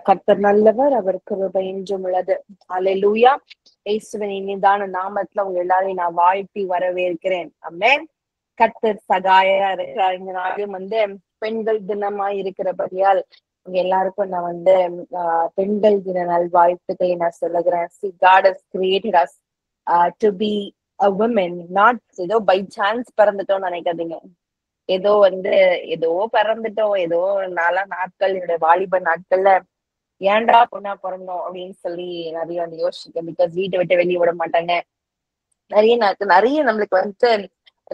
கர்த்தர் நல்லவர், அவர் கிருபை என்றும் உள்ளது. அல்லேலூயா. இயேசுவின் இனிதான நாமத்துல உங்க எல்லாரையும் நான் வாழ்த்தி வரவேற்கிறேன். ஆமென். கர்த்தர் சகாயா இருக்கிறார். இந்த நாளும் பெண்கள் தினமா இருக்கிறபடியால் உங்க எல்லாருக்கும் நான் பெண்கள் தின நல்வாழ்த்துக்களை நான் சொல்லுகிறேன். See, God has created us to be a woman, not ஏதோ பை சான்ஸ் பிறந்துட்டோம்னு நினைக்காதீங்க. ஏதோ ஏதோ பிறந்துட்டோம், ஏதோ நாட்கள் என்னுடைய வாலிப நாட்கள்ல ஏன்டா பொண்ணா பிறந்தோம் அப்படின்னு சொல்லி நிறைய யோசிச்சிருக்கேன். பிகாஸ் வீட்டை விட்டு வெளியே விட மாட்டாங்க. நிறைய நம்மளுக்கு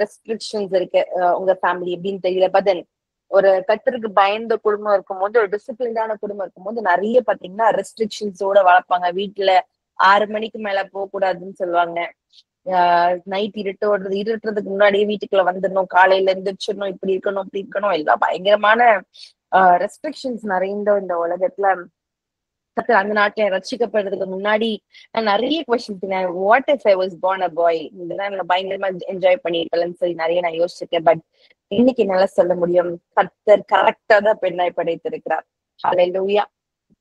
ரெஸ்ட்ரிக்ஷன்ஸ் இருக்கு. உங்க ஃபேமிலி எப்படின்னு தெரியல. பட் தென் ஒரு கர்த்தருக்கு பயந்த குடும்பம் இருக்கும்போது, ஒரு டிசிப்ளின்டான குடும்பம் இருக்கும்போது நிறைய பாத்தீங்கன்னா ரெஸ்ட்ரிக்ஷன்ஸோட வளர்ப்பாங்க. வீட்டுல 6 மணிக்கு மேல போக கூடாதுன்னு சொல்லுவாங்க. நைட் இருட்டுறதுக்கு முன்னாடியே வீட்டுக்குள்ள வந்துடணும், காலையில எந்திரிச்சிடணும், இப்படி இருக்கணும் அப்படி இருக்கணும், எல்லாம் பயங்கரமான ரெஸ்ட்ரிக்ஷன்ஸ் நிறைந்த இந்த உலகத்துல அந்த நாட்டுல ரசிக்கப்படுறதுக்கு முன்னாடி நான் நிறைய question, what if I was born a boy, இதெல்லாம் நான் பயங்கரமா என்ஜாய் பண்ணிருக்கலன்னு சொல்லி நிறைய நான் யோசிச்சிருக்கேன். பட் இன்னைக்கு என்னால சொல்ல முடியும், கர்த்தர் கரெக்டா தான் பெண்ணாய் படைத்திருக்கிறார். ஹல்லேலூயா.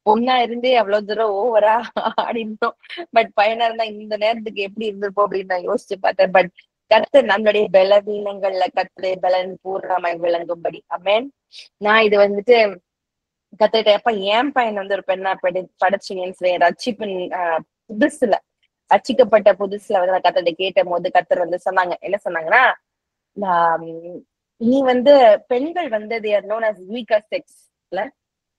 பொண்ணா இருந்தே அவ்வளவு தூரம் ஓவரா ஆடினோம். பட் பையனா இருந்தா இந்த நேரத்துக்கு எப்படி இருந்திருப்போம் அப்படின்னு நான் யோசிச்சு பார்த்தேன். பட் கர்த்தர் நம்மளுடைய பலவீனங்கள்ல கர்த்தருடைய பலன் பூர்ணமாய் விளங்கும்படி. ஆமென். நான் இது கத்துக்கிட்ட எப்ப என் பையன் ஒரு பெண்ணா படைச்சீங்கன்னு சொல்லி ரட்சிப்பின் புதுசுல ரட்சிக்கப்பட்ட புதுசுல நான் கத்தத்தை கேட்ட போது கத்தர் சொன்னாங்க, என்ன சொன்னாங்கன்னா, நீ பெண்கள் they are known as weaker sex இல்ல.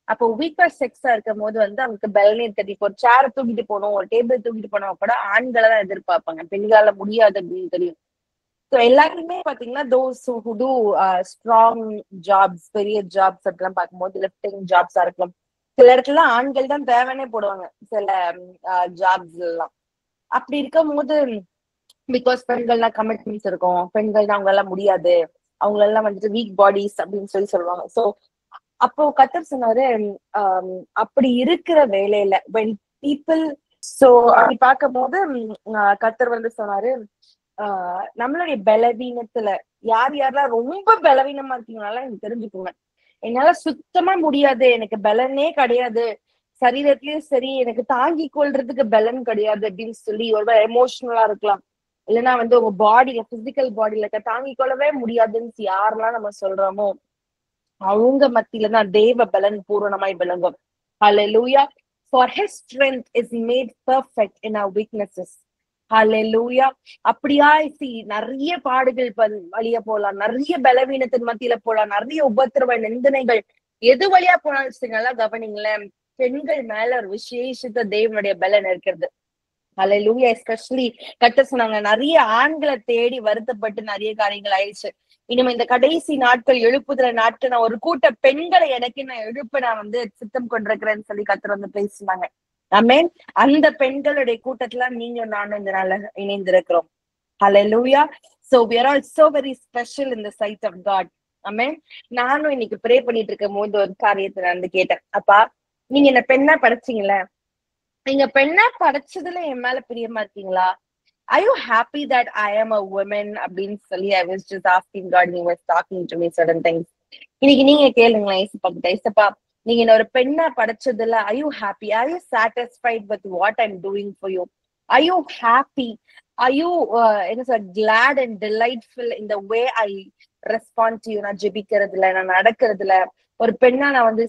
அப்போ வீக்கர் செக்ஸா இருக்கும் போது அவங்களுக்கு பலனே இருக்காது. இப்போ ஒரு சேரை தூக்கிட்டு போகணும், ஒரு டேபிள் தூக்கிட்டு போனா கூட ஆண்களை தான் எதிர்பார்ப்பாங்க, பெண்களால முடியாது அப்படின்னு தெரியும். ஸோ எல்லாருமே பாத்தீங்கன்னா those who do strong jobs, பெரிய ஜாப்ஸ் அப்படிலாம் பார்க்கும்போது லிஃப்டிங் ஜாப்ஸா இருக்கலாம், சில இடத்துல ஆண்கள் தான் தேவைன்னே போடுவாங்க சில ஜாப்ஸ் எல்லாம். அப்படி இருக்கும் போது பிகாஸ் பெண்கள்லாம் கமிட்மெண்ட்ஸ் இருக்கும், பெண்கள் தான் அவங்களால முடியாது, அவங்களெல்லாம் வீக் பாடிஸ் அப்படின்னு சொல்லுவாங்க. ஸோ அப்போ கத்தர் சொன்னாரு, அப்படி இருக்கிற வேலையில when people so அப்படி பார்க்கும் போது கத்தர் சொன்னாரு, நம்மளுடைய பலவீனத்துல யார் யாரெல்லாம் ரொம்ப பலவீனமா இருக்கீங்கனால எனக்கு தெரிஞ்சுக்கோங்க, என்னால சுத்தமா முடியாது, எனக்கு பலனே கிடையாது, சரீரத்திலயும் சரி எனக்கு தாங்கி கொள்றதுக்கு பலன் கிடையாது அப்படின்னு சொல்லி ஒரு எமோஷனலா இருக்கலாம், இல்லைன்னா உங்க பாடியில பிசிக்கல் பாடியில தாங்கி கொள்ளவே முடியாதுன்னு யாரெல்லாம் நம்ம சொல்றோமோ அவங்க மத்தியில தான் தேவ பலன் பூரணமாய் விளங்கும். ஹல்லேலூயா. For his strength is made perfect in our weaknesses. ஹல்லேலூயா. அப்படியாய் நிறைய பாடுகள் வழியா போலாம், நிறைய பலவீனத்தின் மத்தியில போலாம், நிறைய உபத்திரவ நிந்தனைகள் எது வழியா போனாலும் நல்லா கவனிங்களேன், பெண்கள் மேல ஒரு விசேஷத்த தேவனுடைய பலன் இருக்கிறது. ஹல்லேலூயா. எஸ்பெஷலி கர்த்தர் சொன்னாங்க, நிறைய ஆண்களை தேடி வருத்தப்பட்டு நிறைய காரியங்கள் ஆயிடுச்சு, இனிமே இந்த கடைசி நாட்கள் எழுப்புதல நாட்கள் நான் ஒரு கூட்ட பெண்களை எனக்கு நான் எழுப்ப நான் சித்தம் கொண்டிருக்கிறேன்னு சொல்லி கர்த்தர் பேசினாங்க. ஆமென். அந்த பெண்களுடைய கூட்டத்துல நீங்க நானும் இந்த நாள்ல இணைந்திருக்கிறோம். ஹல்லேலூயா. So we are all so very special in the sight of God. ஆமென். நானும் இன்னைக்கு ப்ரே பண்ணிட்டு இருக்கும் போது ஒரு காரியத்தை நான் கேட்டேன், அப்பா நீங்க என்ன பெண்ணா படைச்சீங்கல்ல, நீங்க பெண்ணா படைச்சதுல என் மேல பிரியமா இருக்கீங்களா? Are you happy that I am a woman அப்படின்னு சொல்லி I was just asking God. He was talking to me certain things. இன்னைக்கு நீங்க கேளுங்களேன் ஏசப்பா கிட்ட, ஏசப்பா நீங்க என்ன ஒரு பெண்ணா படைச்சதுல are you happy? Are you satisfied with what I'm doing for you? Are you happy? Are you glad and delightful in the way I respond to you? நான் ஜெபிக்கிறதுல, நான் நடக்கிறதுல ஒரு பெண்ணா நான்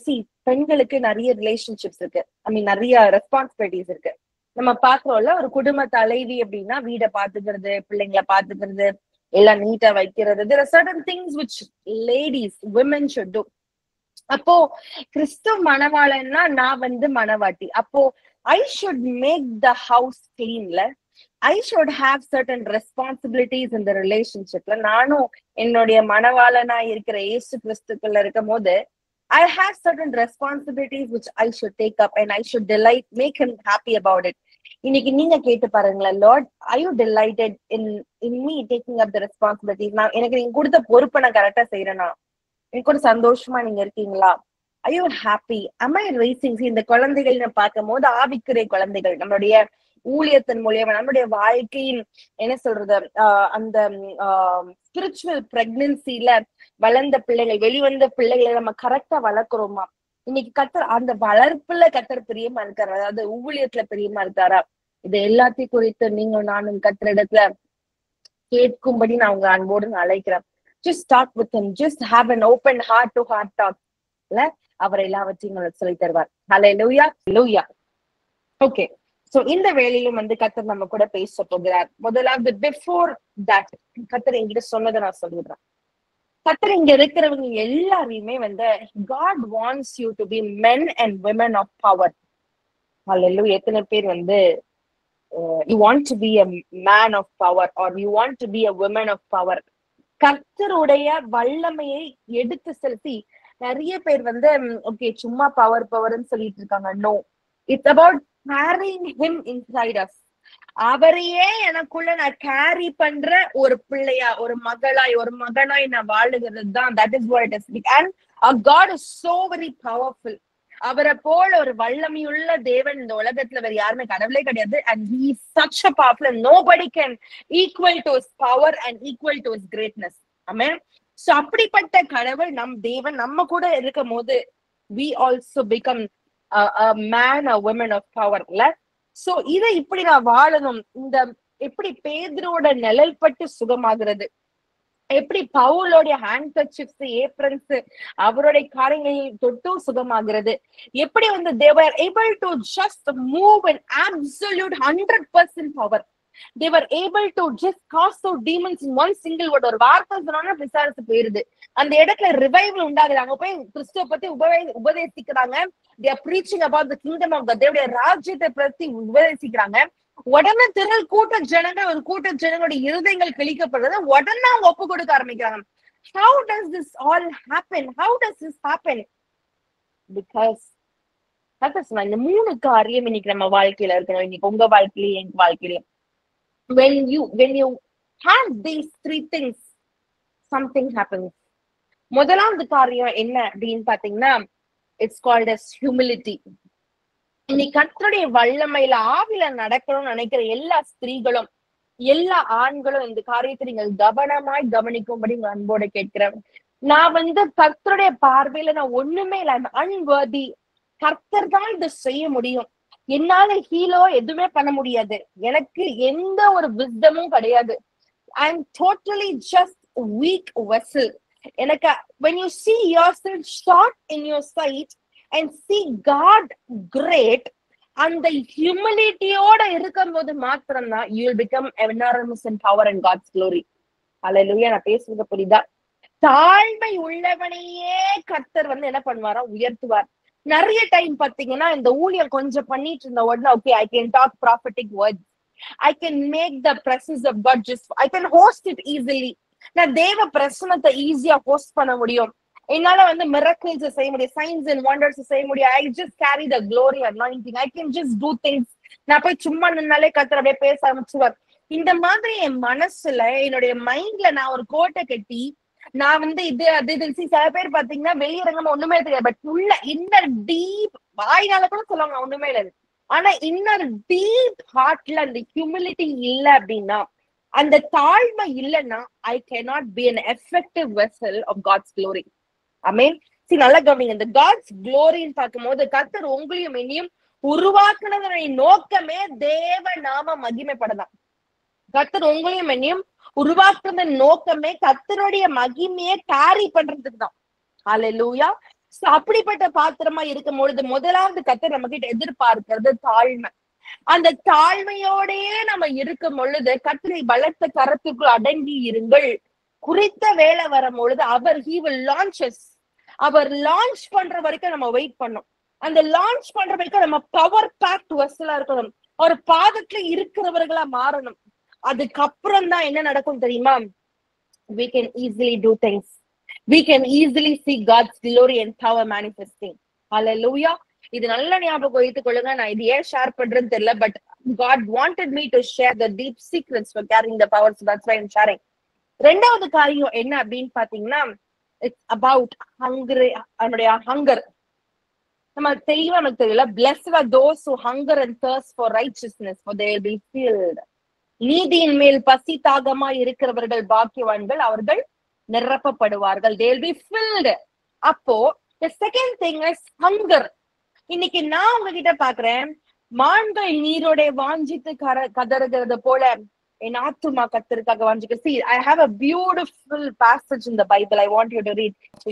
பெண்களுக்கு நிறைய ரிலேஷன்ஷிப்ஸ் இருக்கு, ஐ மீன் நிறைய ரெஸ்பான்சிபிலிட்டிஸ் இருக்கு. நம்ம பாக்குறோம்ல, ஒரு குடும்ப தலைவி அப்படின்னா வீடை பாத்துக்கிறது, பிள்ளைங்களை பாத்துக்கிறது, எல்லாம் நீட்டா வைக்கிறது. There are certain things which ladies, women should do. அப்போ கிறிஸ்துவ மணவாளன்னா நான் மணவாட்டி, அப்போ I should make the house cleanல, I should have certain responsibilities in the relationshipல. நானும் என்னுடைய மணவாளனா இருக்கிற இயேசு கிறிஸ்துக்குள்ள இருக்கும் போது I have certain responsibilities which I should take up and I should delight, make him happy about it. இன்னைக்கு நீங்க கேட்டு பாருங்களேன், Lord, are you delighted in me taking up the responsibilities? நான் எனக்கு நீங்க கொடுத்த பொறுப்பை நான் கரெக்டா செய்யறேனா, எனக்கு ஒரு சந்தோஷமா நீங்க இருக்கீங்களா? Are you happy? Am I raising? இந்த குழந்தைகள் நான் பார்க்கும் போது ஆவிக்குரிய குழந்தைகள், நம்மளுடைய ஊழியத்தின் மூலியமா நம்மளுடைய வாழ்க்கையின் அந்த ஸ்பிரிச்சுவல் பிரெக்னன்சில வளர்ந்த பிள்ளைகள், வெளிவந்த பிள்ளைகளை நம்ம கரெக்டா வளர்க்கிறோமா? இன்னைக்கு கத்தர் அந்த வளர்ப்புல கத்தர் பிரியமா இருக்காரு, அதாவது ஊழியத்துல பிரியமா இருக்காரா? இது எல்லாத்தையும் குறித்து நீங்க நானும் கத்தர் இடத்துல கேட்கும்படி நான் உங்க அன்போடு அழைக்கிறேன். Just start with him. Just have an open heart to heart talk. இல்ல அவர் எல்லாவற்றையும் உங்களுக்கு சொல்லி தருவார். ஹல்லேலூயா, ஹல்லேலூயா. ஓகே, சோ இந்த வேளையிலும் கத்தர் நம்ம கூட பேச போகிறார். முதலாவது பிஃபோர் தட் கத்தர் என்கிட்ட சொன்னதை நான் சொல்லிடுறேன். கத்தர் இங்க இருக்கிறவங்க எல்லாரையுமே God wants you to be men and women of power. ஹல்லேலூயா. எத்தனை பேர் you want to be a man of power or you want to be a woman of power? கர்த்தருடைய வல்லமையை எடுத்து செலுத்தி நிறைய பேர் ஓகே சும்மா பவர் பவர்ன்னு சொல்லிட்டு இருக்காங்க. No, it's about carrying him inside us. அவரையே எனக்குள்ள நான் கேரி பண்ற ஒரு பிள்ளையா, ஒரு மகளாய், ஒரு மகனாய் நான் வாழுகிறது தான். That is what it is. And God is so very powerful. அவரை போல ஒரு வல்லமையுள்ள தேவன் இந்த உலகத்துல வேற யாருமே கடவுளே கிடையாது. And he is such a powerful and nobody can equal to his power and equal to his greatness. Amen. So அப்படிப்பட்ட கடவுள் நம் தேவன் நம்ம கூட இருக்கும் போது we also become a man, a woman of power. So இதை இப்படி நான் வாழணும். இந்த எப்படி பேதுருவோட நிழல் பட்டு சுகமாகிறது, எப்படி பவுலோடைய ஹேண்ட் கர்ச்சீஃப்ஸ், ஏப்ரன்ஸ், அவருடைய காரியங்களில் தொட்டு சுகமாகிறது, எப்படி they were able to just move in absolute 100% power. They were able to just cast out demons in one single word. ஒரு வார்த்தை சொன்னா பிசாசு போயிருது. அந்த இடத்துல ரிவைவல் உண்டாகுது. அங்க போய் கிறிஸ்துவ பத்தி உபதேசிக்கிறாங்க. They are preaching about the kingdom of God. தேவனுடைய ராஜ்யத்தை பத்தி உபதேசிக்கிறாங்க. உடனே திரள் கூட்ட ஜனங்கள், ஒரு கூட்ட ஜனங்களுடைய இருதயங்கள் கிழிக்கப்படுறது. உடனே அவங்க ஒப்பு கொடுக்க ஆரம்பிக்கிறாங்க. How does this all happen? How does this happen? Because இந்த 3 காரியம் இன்னைக்கு நம்ம வாழ்க்கையில இருக்கணும். இன்னைக்கு உங்க வாழ்க்கையில, எங்க வாழ்க்கையில when you have these 3 things, something happens. முதலாவது காரியம் என்ன அப்படின்னு பாத்தீங்கன்னா, it's called as humility. இன்னைக்கு கர்த்தருடைய வல்லமையில ஆவில நடக்கணும்னு நினைக்கிற எல்லா ஸ்திரீகளும், எல்லா ஆண்களும் இந்த காரியத்தை நீங்கள் கவனமாய் கவனிக்கும்படி உங்க அன்போட கேட்கிறேன். நான் கர்த்தருடைய பார்வையில நான் ஒண்ணுமே இல்லை, அன்வர்தி. கர்த்தர் தான் இதை செய்ய முடியும். என்னால ஹீலோ எதுவுமே பண்ண முடியாது. எனக்கு எந்த ஒரு விஸ்டமும் கிடையாது. I am totally just a weak vessel. எனக்கு when you see yourself short in your sight and see God great, and the humilityயோட இருக்கும்போது மாத்திரம்தான் you will become enormous in power and God's glory. ஹல்லேலூயா. நான் பேசுறது புரியுதா? தாழ்மை உள்ளவனையே கர்த்தர் என்ன பண்ணுவாரா, உயர்த்துவார். நிறைய டைம் பாத்தீங்கன்னா இந்த ஊழியம் கொஞ்சம் பண்ணிட்டு இருந்த உடனே okay I can talk prophetic words, I can make the presence of God just, I can host it easily. நான் தேவ பிரசன்னத்தை ஈஸியா ஹோஸ்ட் பண்ண முடியும். என்னால miracles செய்ய முடியும், signs and wonders செய்ய முடியும். I just carry the glory anointing. I can just do things. நான் போய் சும்மா நின்னாலே கர்த்தர் அப்படியே பேச ஆரம்பிச்சுவார். இந்த மாதிரி என் மனசுல, என்னுடைய மைண்ட்ல நான் ஒரு கோட்டை கட்டி நான் இது அது சில பேர் பாத்தீங்கன்னா வெளியரங்கமா ஒண்ணுமே தெரியாது. பட் உள்ள இன்னர் டீப் வாய்னால கூட சொல்லுவாங்க ஒண்ணுமே இல்லை. ஆனா இன்னர் டீப் ஹார்ட்ல அந்த ஹியூமிலிட்டி இல்ல அப்படின்னா, அந்த தாழ்மை இல்லைன்னா I cannot be an effective vessel of God's glory. Amen. See, நல்லா கவனிங்க. இந்த God's gloryன்னு பார்க்கும்போது கர்த்தர் உங்களையும் என்னையும் உருவாக்குனதனுடைய நோக்கமே தேவ நாம மகிமைப்படலாம். கர்த்தர் உங்களையும் என்னையும் உருவாக்குன நோக்கமே கர்த்தருடைய மகிமையை கேரி பண்றதுக்கு தான். ஹல்லேலூயா. அப்படிப்பட்ட பாத்திரமா இருக்கும் பொழுது முதலாவது கர்த்தர் நம்ம கிட்ட எதிர்பார்க்கிறது தாழ்மை. அந்த தாழ்மையோடயே நம்ம இருக்கும் பொழுது கர்த்தரை பலத்த கரத்துக்குள் அடங்கி இருங்கள். குறித்த வேலை வரும் பொழுது அவர் he will launch us. அவர் லான்ச் பண்ற வரைக்கும் நம்ம வெயிட் பண்ணோம். அந்த லான்ச் பண்ற வரைக்கும் நம்ம பவர் பேக்ட் வெஸ்ஸலா இருக்கணும். ஒரு பாதத்துல இருக்கிறவர்களா மாறணும். அதுக்கப்புறம் தான் என்ன நடக்கும் தெரியுமா? We can easily do things. We can easily see God's glory and power manifesting. Hallelujah. இது நல்ல ஞாபகம் வைத்துக் கொள்ளுங்க. நான் இது ஏன் ஷேர் பண்றேன்னு தெரியல, but God wanted me to share the deep secrets for carrying the power, so that's why I'm sharing. ரெண்டாவது காரியம் என்ன அப்படின்னு பாத்தீங்கன்னா, it's about hunger. அதனுடைய hunger நம்ம தெளிவா நமக்கு தெரியல. Blessed are those who hunger and thirst for righteousness, for they will be filled. நீதியின் மேல் பசி தாகமா இருக்கிறவர்கள் பாக்கியவான்கள், அவர்கள் நிரப்பப்படுவார்கள். They will be filled. அப்போ The second thing is hunger. இன்னைக்கு நான் உங்ககிட்ட பாக்குறேன், மான்கள் நீரோட வாஞ்சித்து கதறுகிறது போல என் ஆத்துமா கர்த்தருக்காக வாஞ்சிக்க. See, I have a beautiful passage in the Bible. I want you to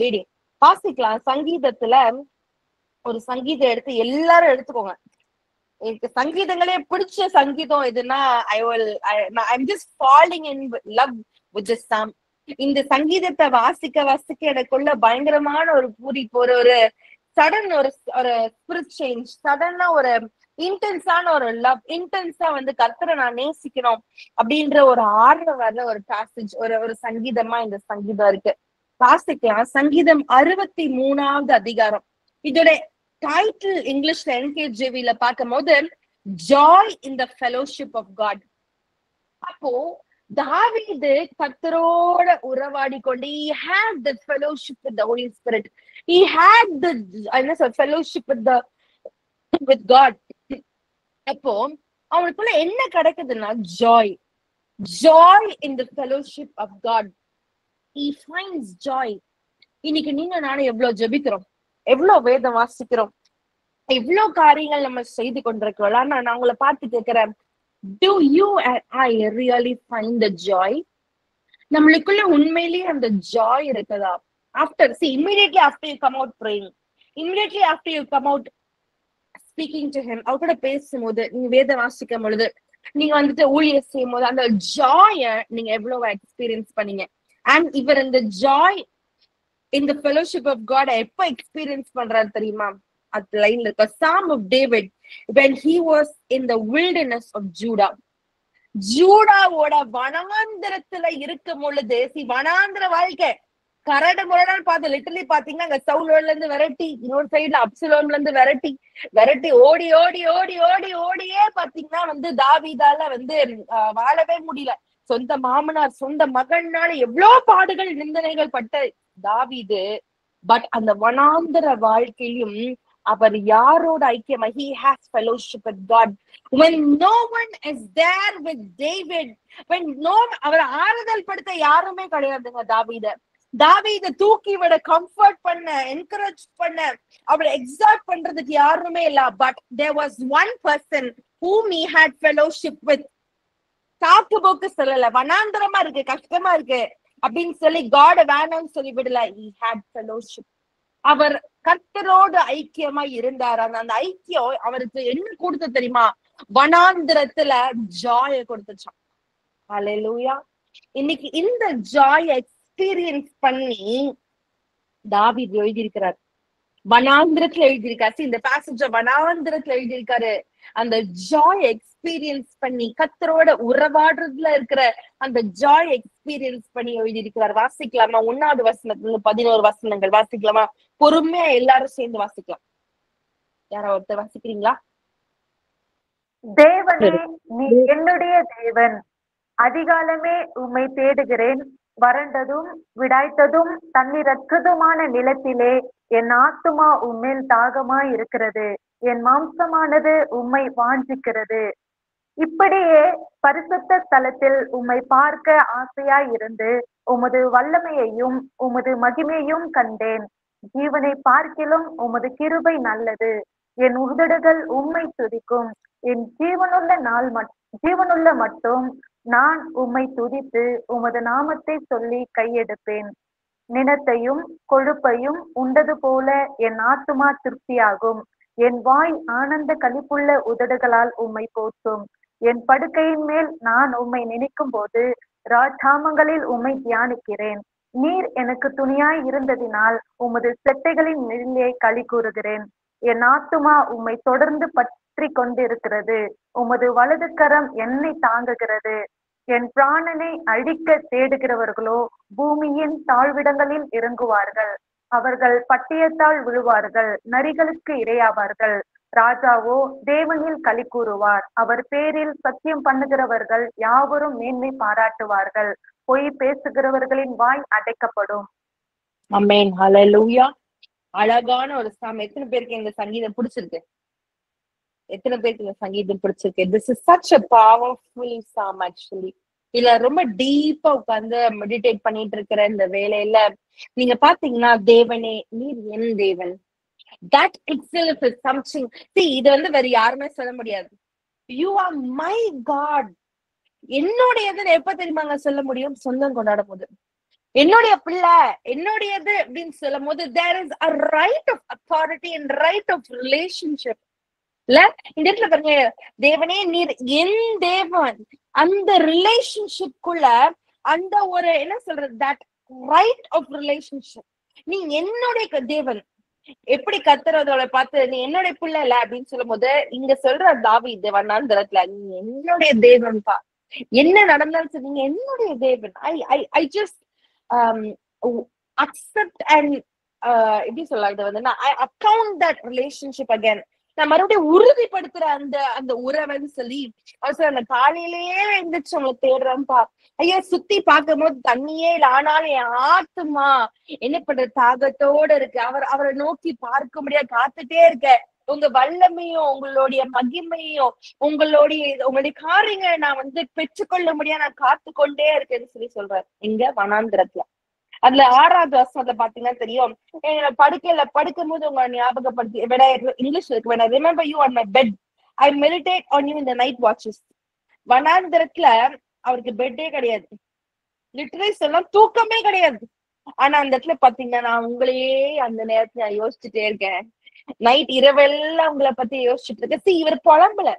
reading. வாசிக்கலாம். சங்கீதத்துல ஒரு சங்கீதம் எடுத்து எல்லாரும் எடுத்துக்கோங்க. எனக்கு சங்கீதங்களே பிடிச்ச சங்கீதம் எதுன்னா, I'm just falling in love with this psalm. இந்த சங்கீதத்தை வாசிக்க எனக்குள்ள பயங்கரமான ஒரு பூரிப்பு, ஒரு சடன், ஒரு ஸ்பிரிட் சேஞ்ச், சடனா ஒரு இன்டென்ஸான ஒரு லவ், இன்டென்ஸா வந்து கர்த்தரை நான் நேசிக்கணும் அப்படின்ற ஒரு ஆர்வம் வர்ற ஒரு பேசேஜ், ஒரு சங்கீதமா இந்த சங்கீதம் இருக்கு. வாசிக்கலாம். சங்கீதம் 63வது அதிகாரம். இதோட டைட்டில் இங்கிலீஷ்ல NKJV பார்க்கும் போது joy in the fellowship of God. அப்போ தாவீது கர்த்தரோட உறவாடி கொண்டு he had the fellowship with the Holy Spirit. He had the fellowship with God. அப்போ அவனுக்குள்ள என்ன கிடைக்குதுன்னா joy in the fellowship of God. He finds joy. இன்னைக்கு நீங்க நானும் எவ்வளவு ஜெபிக்கிறோம், எவ்வளவு வேதம் வாசிக்கிறோம், எவ்வளவு காரியங்கள் நம்ம செய்து கொண்டிருக்கிறோம். ஆனா நான் உங்களை பார்த்து கேட்கிறேன், do you and I really find the joy? நம்மளுக்குள்ள உண்மையிலேயே அந்த joy இருக்குதா? Immediately after you come out praying, immediately after you come out speaking to him, அவர் கூட பேசும்போது, நீங்க வேதம் வாசிக்கும் பொழுது, நீங்க வந்துட்டு ஊழியர் செய்யும் போது அந்த ஜாய நீங்க எவ்வளவு எக்ஸ்பீரியன்ஸ் பண்ணீங்க? அண்ட் இவர் இந்த ஜாய் இந்த ஃபெலோஷிப் ஆஃப் காட் எப்ப எக்ஸ்பீரியன்ஸ் பண்றாரு தெரியுமா? அது லைன்ல இருக்க Psalm of David when he was in the wilderness of Judah. ஜூடாவோட வனாந்திரத்துல இருக்கும் பொழுது, வனாந்திர வாழ்க்கை கரடு முரடான்னு பார்த்து லிட்டரலி பாத்தீங்கன்னா அங்க சவுலோன்ல இருந்து விரட்டி, இன்னொரு சைடுல அப்சலோம்ல இருந்து விரட்டி ஓடியே பாத்தீங்கன்னா வந்து தாவீதால வந்து வாழவே முடியல. சொந்த மாமனார் சொந்த மகனால எவ்வளவு பாடுகள் நிந்தனைகள் பட்ட தாவீது, பட் அந்த வனாந்திர வாழ்க்கையிலும் அவர் யாரோட ஐக்கியமா? He has fellowship with God. When no one is there with David, அவரை ஆறுதல் படுத்த யாருமே கிடையாதுங்க. தாவீத தூக்கி விட, கம்ஃபர்ட் பண்ண, என்கரேஜ் பண்ண, அவரை எக்ஸாக்ட் பண்றதுக்கு யாருமே இல்ல. But there was one person whom he had fellowship with. சாக்கு போக்கு சொல்லல, வனாந்திரமா இருக்கு, கஷ்டமா இருக்கு அப்படின்னு சொல்லி காட் வேணும்னு சொல்லி விடல. He had fellowship. அவர் கர்த்தரோடு ஐக்கியமா இருந்தார். அந்த ஐக்கியம் அவருக்கு என்ன கொடுத்து தெரியுமா? வனாந்திரத்துல ஜாய கொடுத்துச்சான். ஹல்லேலூயா. இன்னைக்கு இந்த ஜாய் எக்ஸ்பீரியன்ஸ் பண்ணி தாவீது எழுதியிருக்கிறார். வனாந்திரத்துல எழுதியிருக்காரு. இந்த பேசேஜ் வனாந்திரத்துல எழுதியிருக்காரு. அந்த ஜாய் எக்ஸ்பீரியன்ஸ் பண்ணி கர்த்தரோட உறவாடுறதுல இருக்கிற அந்த ஜாய் எக்ஸ்பீரியன்ஸ் பண்ணி எழுதியிருக்கிறார். வாசிக்கலாமா? 1வது வசனத்துல 11 வசனங்கள் வாசிக்கலாமா? பொறுமையா எல்லாரும் சேர்ந்து வாசிக்கலாம். யாரோ ஒருத்தர் வாசிக்கிறீங்களா? தேவனே, நீ என்னுடைய தேவன், அதிகாலமே உம்மை தேடுகிறேன். வறண்டதும் விடாய்த்ததும் தண்ணீரற்றதுமான நிலத்திலே என் ஆத்துமா உம்மேல் தாகமாய் இருக்கிறது. என் மாம்சமானது உம்மை வாஞ்சிக்கிறது. இப்படியே பரிசுத்த ஸ்தலத்தில் உம்மை பார்க்க ஆசையாய் இருந்து உமது வல்லமையையும் உமது மகிமையும் கண்டேன். ஜீவனை பார்க்கிலும் உமது கிருபை நல்லது. என் உதடுகள் உம்மை துதிக்கும். என் ஜீவனுள்ள மட்டும் நான் உம்மை துதித்து உமது நாமத்தை சொல்லி கையெடுப்பேன். நினத்தையும் கொழுப்பையும் உண்டது போல என் ஆத்துமா திருப்தியாகும். என் வாய் ஆனந்த களிப்புள்ள உதடுகளால் உம்மை போற்றும். என் படுக்கையின் மேல் நான் உம்மை நினைக்கும் போது ராஜாமங்களில் உம்மை தியானிக்கிறேன். நீர் எனக்கு துணியாய் இருந்ததினால் உமது செட்டைகளின் நிழலை களி கூறுகிறேன். என் ஆத்துமா உம்மை தொடர்ந்து பற்றி கொண்டிருக்கிறது. உமது வலது கரம் என்னை தாங்குகிறது. என் பிராணனை அழிக்க தேடுகிறவர்களோ பூமியின் தாழ்விடங்களில் இறங்குவார்கள். அவர்கள் பட்டயத்தால் விழுவார்கள், நரிகளுக்கு இரையாவார்கள். ராஜாவோ தேவனில் களி கூறுவார். அவர் பேரில் சத்தியம் பண்ணுகிறவர்கள் யாவரும் மேன்மை பாராட்டுவார்கள். பொய் பேசுகிறவர்களின் வாய் அடைக்கப்படும். ஆமென். ஹல்லேலூயா. அழகான ஒரு சாம். எத்தனை பேருக்கு இந்த சங்கீதம் பிடிச்சிருக்கு? எத்தனை பேருக்கு இந்த சங்கீதம் பிடிச்சிருக்கு? This is such a powerful psalm actually. இல்ல ரொம்ப டீப்பா உட்கார்ந்து மெடிடேட் பண்ணிட்டு இருக்கிற இந்த வேலையில நீங்க பாத்தீங்கன்னா, தேவனே நீர் என் தேவன். That itself is something. See, இது வந்து வேற யாருமே சொல்ல முடியாது. You are my God. என்னுடையதுன்னு எப்ப தெரியுமாங்க சொல்ல முடியும்? சொந்தம் கொண்டாடும் போது. என்னுடைய பிள்ளை என்னுடையது அப்படின்னு சொல்லும் போது there is a right of authority and right of relationship. இல்ல இந்த இடத்துல பாருங்க, தேவனே நீர் என் தேவன். அந்த ரிலேஷன்ஷிப்குள்ள அந்த ஒரு என்ன சொல்றது, தட் ரைட் ஆஃப் ரிலேஷன்ஷிப். நீ என்னுடைய தேவன். எப்படி கத்துறதோட பார்த்து நீ என்னுடைய பிள்ளை இல்ல அப்படின்னு சொல்லும் போது இங்க சொல்ற தாவீது வண்ணாந்தரத்துல நீ என்னுடைய தேவன்பா. என்ன நடந்தாலும் சரி நீங்க என்னுடைய தேவன். ஐ ஜஸ்ட் அக்செப்ட் அண்ட் எப்படி சொல்ல, இது வந்து நான் ஐ அக்கவுண்ட் தட் ரிலேஷன்ஷிப் அகேன். நான் மறுபடியும் உறுதிப்படுத்துற அந்த அந்த உறவுன்னு சொல்லி அவசரம் அந்த காலையிலேயே எழுந்திரிச்சு அவங்களை தேடுறேன்ப்பா. ஐயா சுத்தி பார்க்கும் போது தண்ணியே இல்லை, ஆனாலும் என் ஆத்துமா என்ன பண்ற தாகத்தோட இருக்கு. அவரை நோக்கி பார்க்க முடியாது காத்துட்டே இருக்க. உங்க வல்லமையும் உங்களுடைய மகிமையும் உங்களுடைய காரியங்களை நான் வந்து பெற்றுக்கொள்ள முடியாது, நான் காத்து கொண்டே இருக்கேன்னு சொல்லி சொல்றாரு இங்க வனாந்திரத்துல. அதுல 6வது வசனத்துல பாத்தீங்கன்னா தெரியும், படுக்கையில படுக்கும் போது உங்களை ஞாபகப்படுத்தி இங்கிலீஷ்ல இருக்கு, when I remember you on my bed I meditate on you in the night watches. வனாந்திரத்துல அவருக்கு பெட்டே கிடையாது, லிட்டரலி சொல்ல தூக்கமே கிடையாது. ஆனா அந்த இடத்துல பாத்தீங்கன்னா நான் உங்களையே அந்த நேரத்துல நான் யோசிச்சுட்டே இருக்கேன். நைட் இரவெல்லாம் உங்களை பத்தி யோசிச்சுட்டு இருக்கேன். இவர் புலம்பல,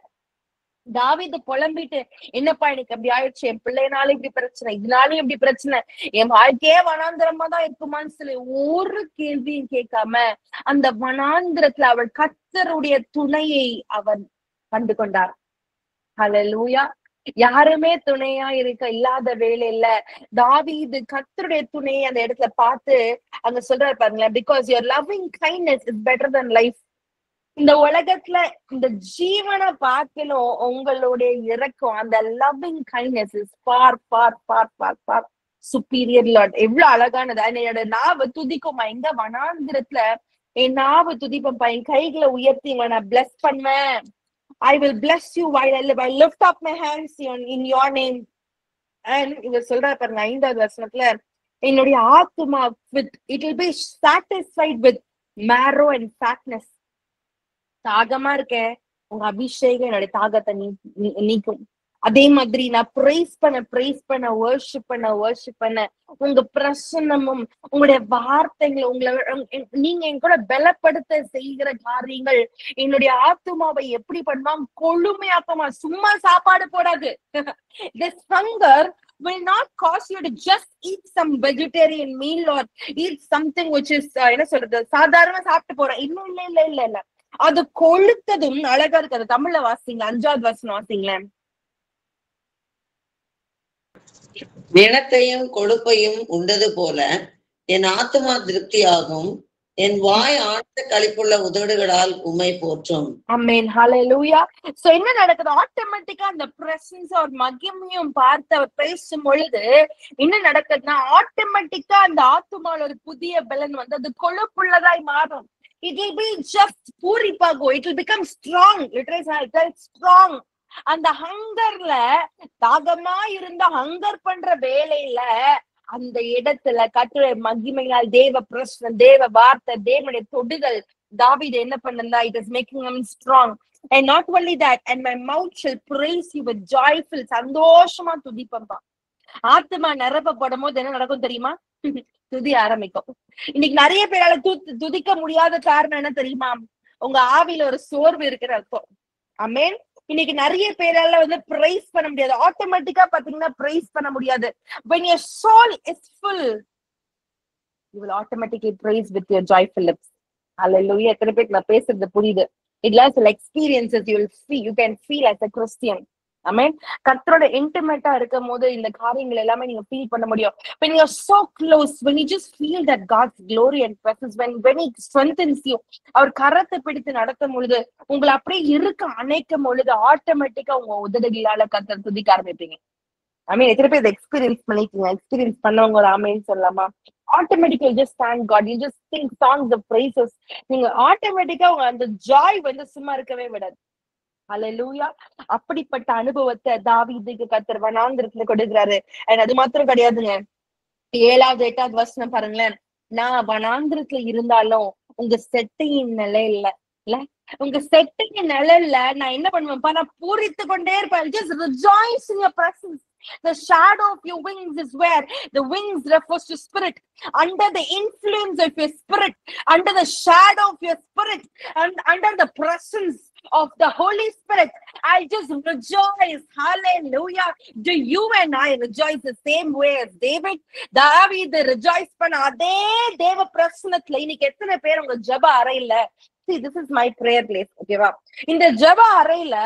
தாவீது புலம்பிட்டு என்னப்பா எனக்கு அப்படி ஆயிடுச்சு, என் பிள்ளைனாலும் இப்படி பிரச்சனை, இதனாலும் இப்படி பிரச்சனை, என் வாழ்க்கையே வனாந்திரமா தான் இருக்குமான்னு சொல்லி ஒரு கேள்வியும் கேட்காம அந்த வனாந்திரத்துல அவள் கர்த்தருடைய துணையை அவர் கண்டு கொண்டார். ஹல்லேலூயா. யாருமே துணையா இருக்க இல்லாத வேலையில தாவீது கர்த்தருடைய துணையை அந்த இடத்துல பார்த்து அங்க சொல்றாரு பாருங்களேன், because your loving kindness is better than life. இந்த உலகத்துல இந்த ஜீவனை பார்க்கணும் உங்களுடைய இறக்கம், அந்த loving kindness is for for for for for superior Lord. எவ்வளவு அழகானது. என்னோட நாவை துதிக்குமா, எங்க வனாந்திரத்துல என் நாவை துதிப்பா, என் கைகளை உயர்த்தி உங்களை நான் பிளஸ் பண்ணுவேன். I will bless you while I live. I lift up my hands in your name. And இவர் சொல்றாரு பாருங்க 5வது வசனத்துல, என்னுடைய ஆத்துமா with it will be satisfied with marrow and fatness. தாகமா இருக்கேன், உங்க அபிஷேகம் என்னுடைய தாகத்தை நீக்கும். அதே மாதிரி நான் praise பண்ண worship பண்ண உங்க பிரசன்னமும் உங்களுடைய வார்த்தைகள் நீங்க என் கூட பலப்படுத்த செய்கிற காரியங்கள் என்னுடைய ஆத்துமாவை எப்படி பண்ணுவாங்க, கொழுமையாக்கமா. சும்மா சாப்பாடு போடாது. This hunger will not cause you to just eat some vegetarian meal or eat something which is என்ன சொல்றது, சாதாரணமா சாப்பிட்டு போறேன். இல்ல அது கொழுத்ததும் அழகா இருக்காது. தமிழ்ல வாசிங்களேன், 5வது வசனம் வாசிங்களேன். நிலத்தையும் கொழுப்பையும் உண்டது போல என் ஆத்துமா திருப்தியாகும், என் வாய் ஆழ்ந்த களிப்புள்ள உதடுகளால் உம்மை போற்றும். ஆமென். ஹல்லேலூயா. சோ என்ன நடக்குது, ஆட்டோமேட்டிக்கா அந்த பிரசன்ஸ் ஒரு மகிமையும் பார்த்து அவர் பேசும் பொழுது என்ன நடக்குதுன்னா, ஆட்டோமேட்டிக்கா அந்த ஆத்துமால ஒரு புதிய பலன் வந்து அது கொழுப்புள்ளதாய் மாறும். It will be just பூரிப்பாகும். It will become strong. Literally strong. அந்த ஹங்கர்ல தாகமா இருந்த ஹங்கர் பண்ற வேலையில அந்த இடத்துல கர்த்தருடைய மகிமையால் தேவ பிரசன்னம், தேவ வார்த்தை, தேவனுடைய தொடுதல் தாவீது என்ன பண்ணா, it is making him strong. And not only that, and my mouth shall praise you with joyful. சந்தோஷமா துதிப்பம்பா. ஆத்துமா நிரப்பப்படும் போது என்ன நடக்கும் தெரியுமா, துதி ஆரம்பிக்கும். இன்னைக்கு நிறைய பேரால துதிக்க முடியாத காரணம் என்ன தெரியுமா, உங்க ஆவியில ஒரு சோர்வு இருக்கிற அர்த்தம். ஆமென். இன்னைக்கு நிறைய பேரால வந்து பிரைஸ் பண்ண முடியாது, ஆட்டோமேட்டிக்கா பாத்தீங்கன்னா பிரைஸ் பண்ண முடியாது. when your soul is full you will automatically praise with your joyful lips. Hallelujah. எத்தனை பேருக்கு நான் பேசுறது புரியுது? இதெல்லாம் சில experiences you can feel as a Christian. ஆமென். கர்த்தரோட இன்டிமேட்டா இருக்கும் போது இந்த காரியங்கள் எல்லாமே நீங்க ஃபீல் பண்ண முடியும். when you are so close, when you just feel that God's glory and presence, when he strengthens you, அவர் கரத்தை பிடித்து நடத்தும் பொழுது உங்களை அப்படியே இருக்க அணைக்கும் பொழுது ஆட்டோமேட்டிக்கா உங்க உதடுகளால கர்த்தர் துதிக்க ஆரம்பிப்பீங்க. ஆமென். எத்தனை பேர் எக்ஸ்பீரியன்ஸ் பண்ணிருக்கீங்க? எக்ஸ்பீரியன்ஸ் பண்ணவங்க ஒரு ஆமென் சொல்லலாமா? ஆட்டோமேட்டிக்கா just thank God, you just sing songs of praises. நீங்க ஆட்டோமேட்டிக்கா உங்க அந்த ஜாய் வந்து சும்மா இருக்கவே விடாது. அல்லேலூயா. அப்படிப்பட்ட அனுபவத்தை தாவீதுக்கு கர்த்தர் வனாந்திரத்துல கொடுக்கிறாரு. அது மாத்திரம் கிடையாதுங்க. 7வது 8வது வசனம் பாருங்களேன். நான் வனாந்திரத்துல இருந்தாலும் உங்க செட்டையின் நிலையில இல்ல உங்க செட்டையின் நிழல்ல நான் என்ன பண்ணுவேன்ப்பா, நான் பூரித்து கொண்டே இருப்பேன். Just rejoice in your presence. The shadow of your wings is where the wings refers to spirit. Under the influence of your spirit, under the shadow of your spirit, and under the presence of the Holy Spirit, I just rejoice. Hallelujah. Do you and I rejoice the same way as David? தாவீது rejoice பண்ண அதே தேவ பிரசன்னத்துல இன்னைக்கு எத்தனை பேர் உங்க ஜெப அறையில, see this is my prayer place, ஓகேவா? இந்த ஜெப அறையில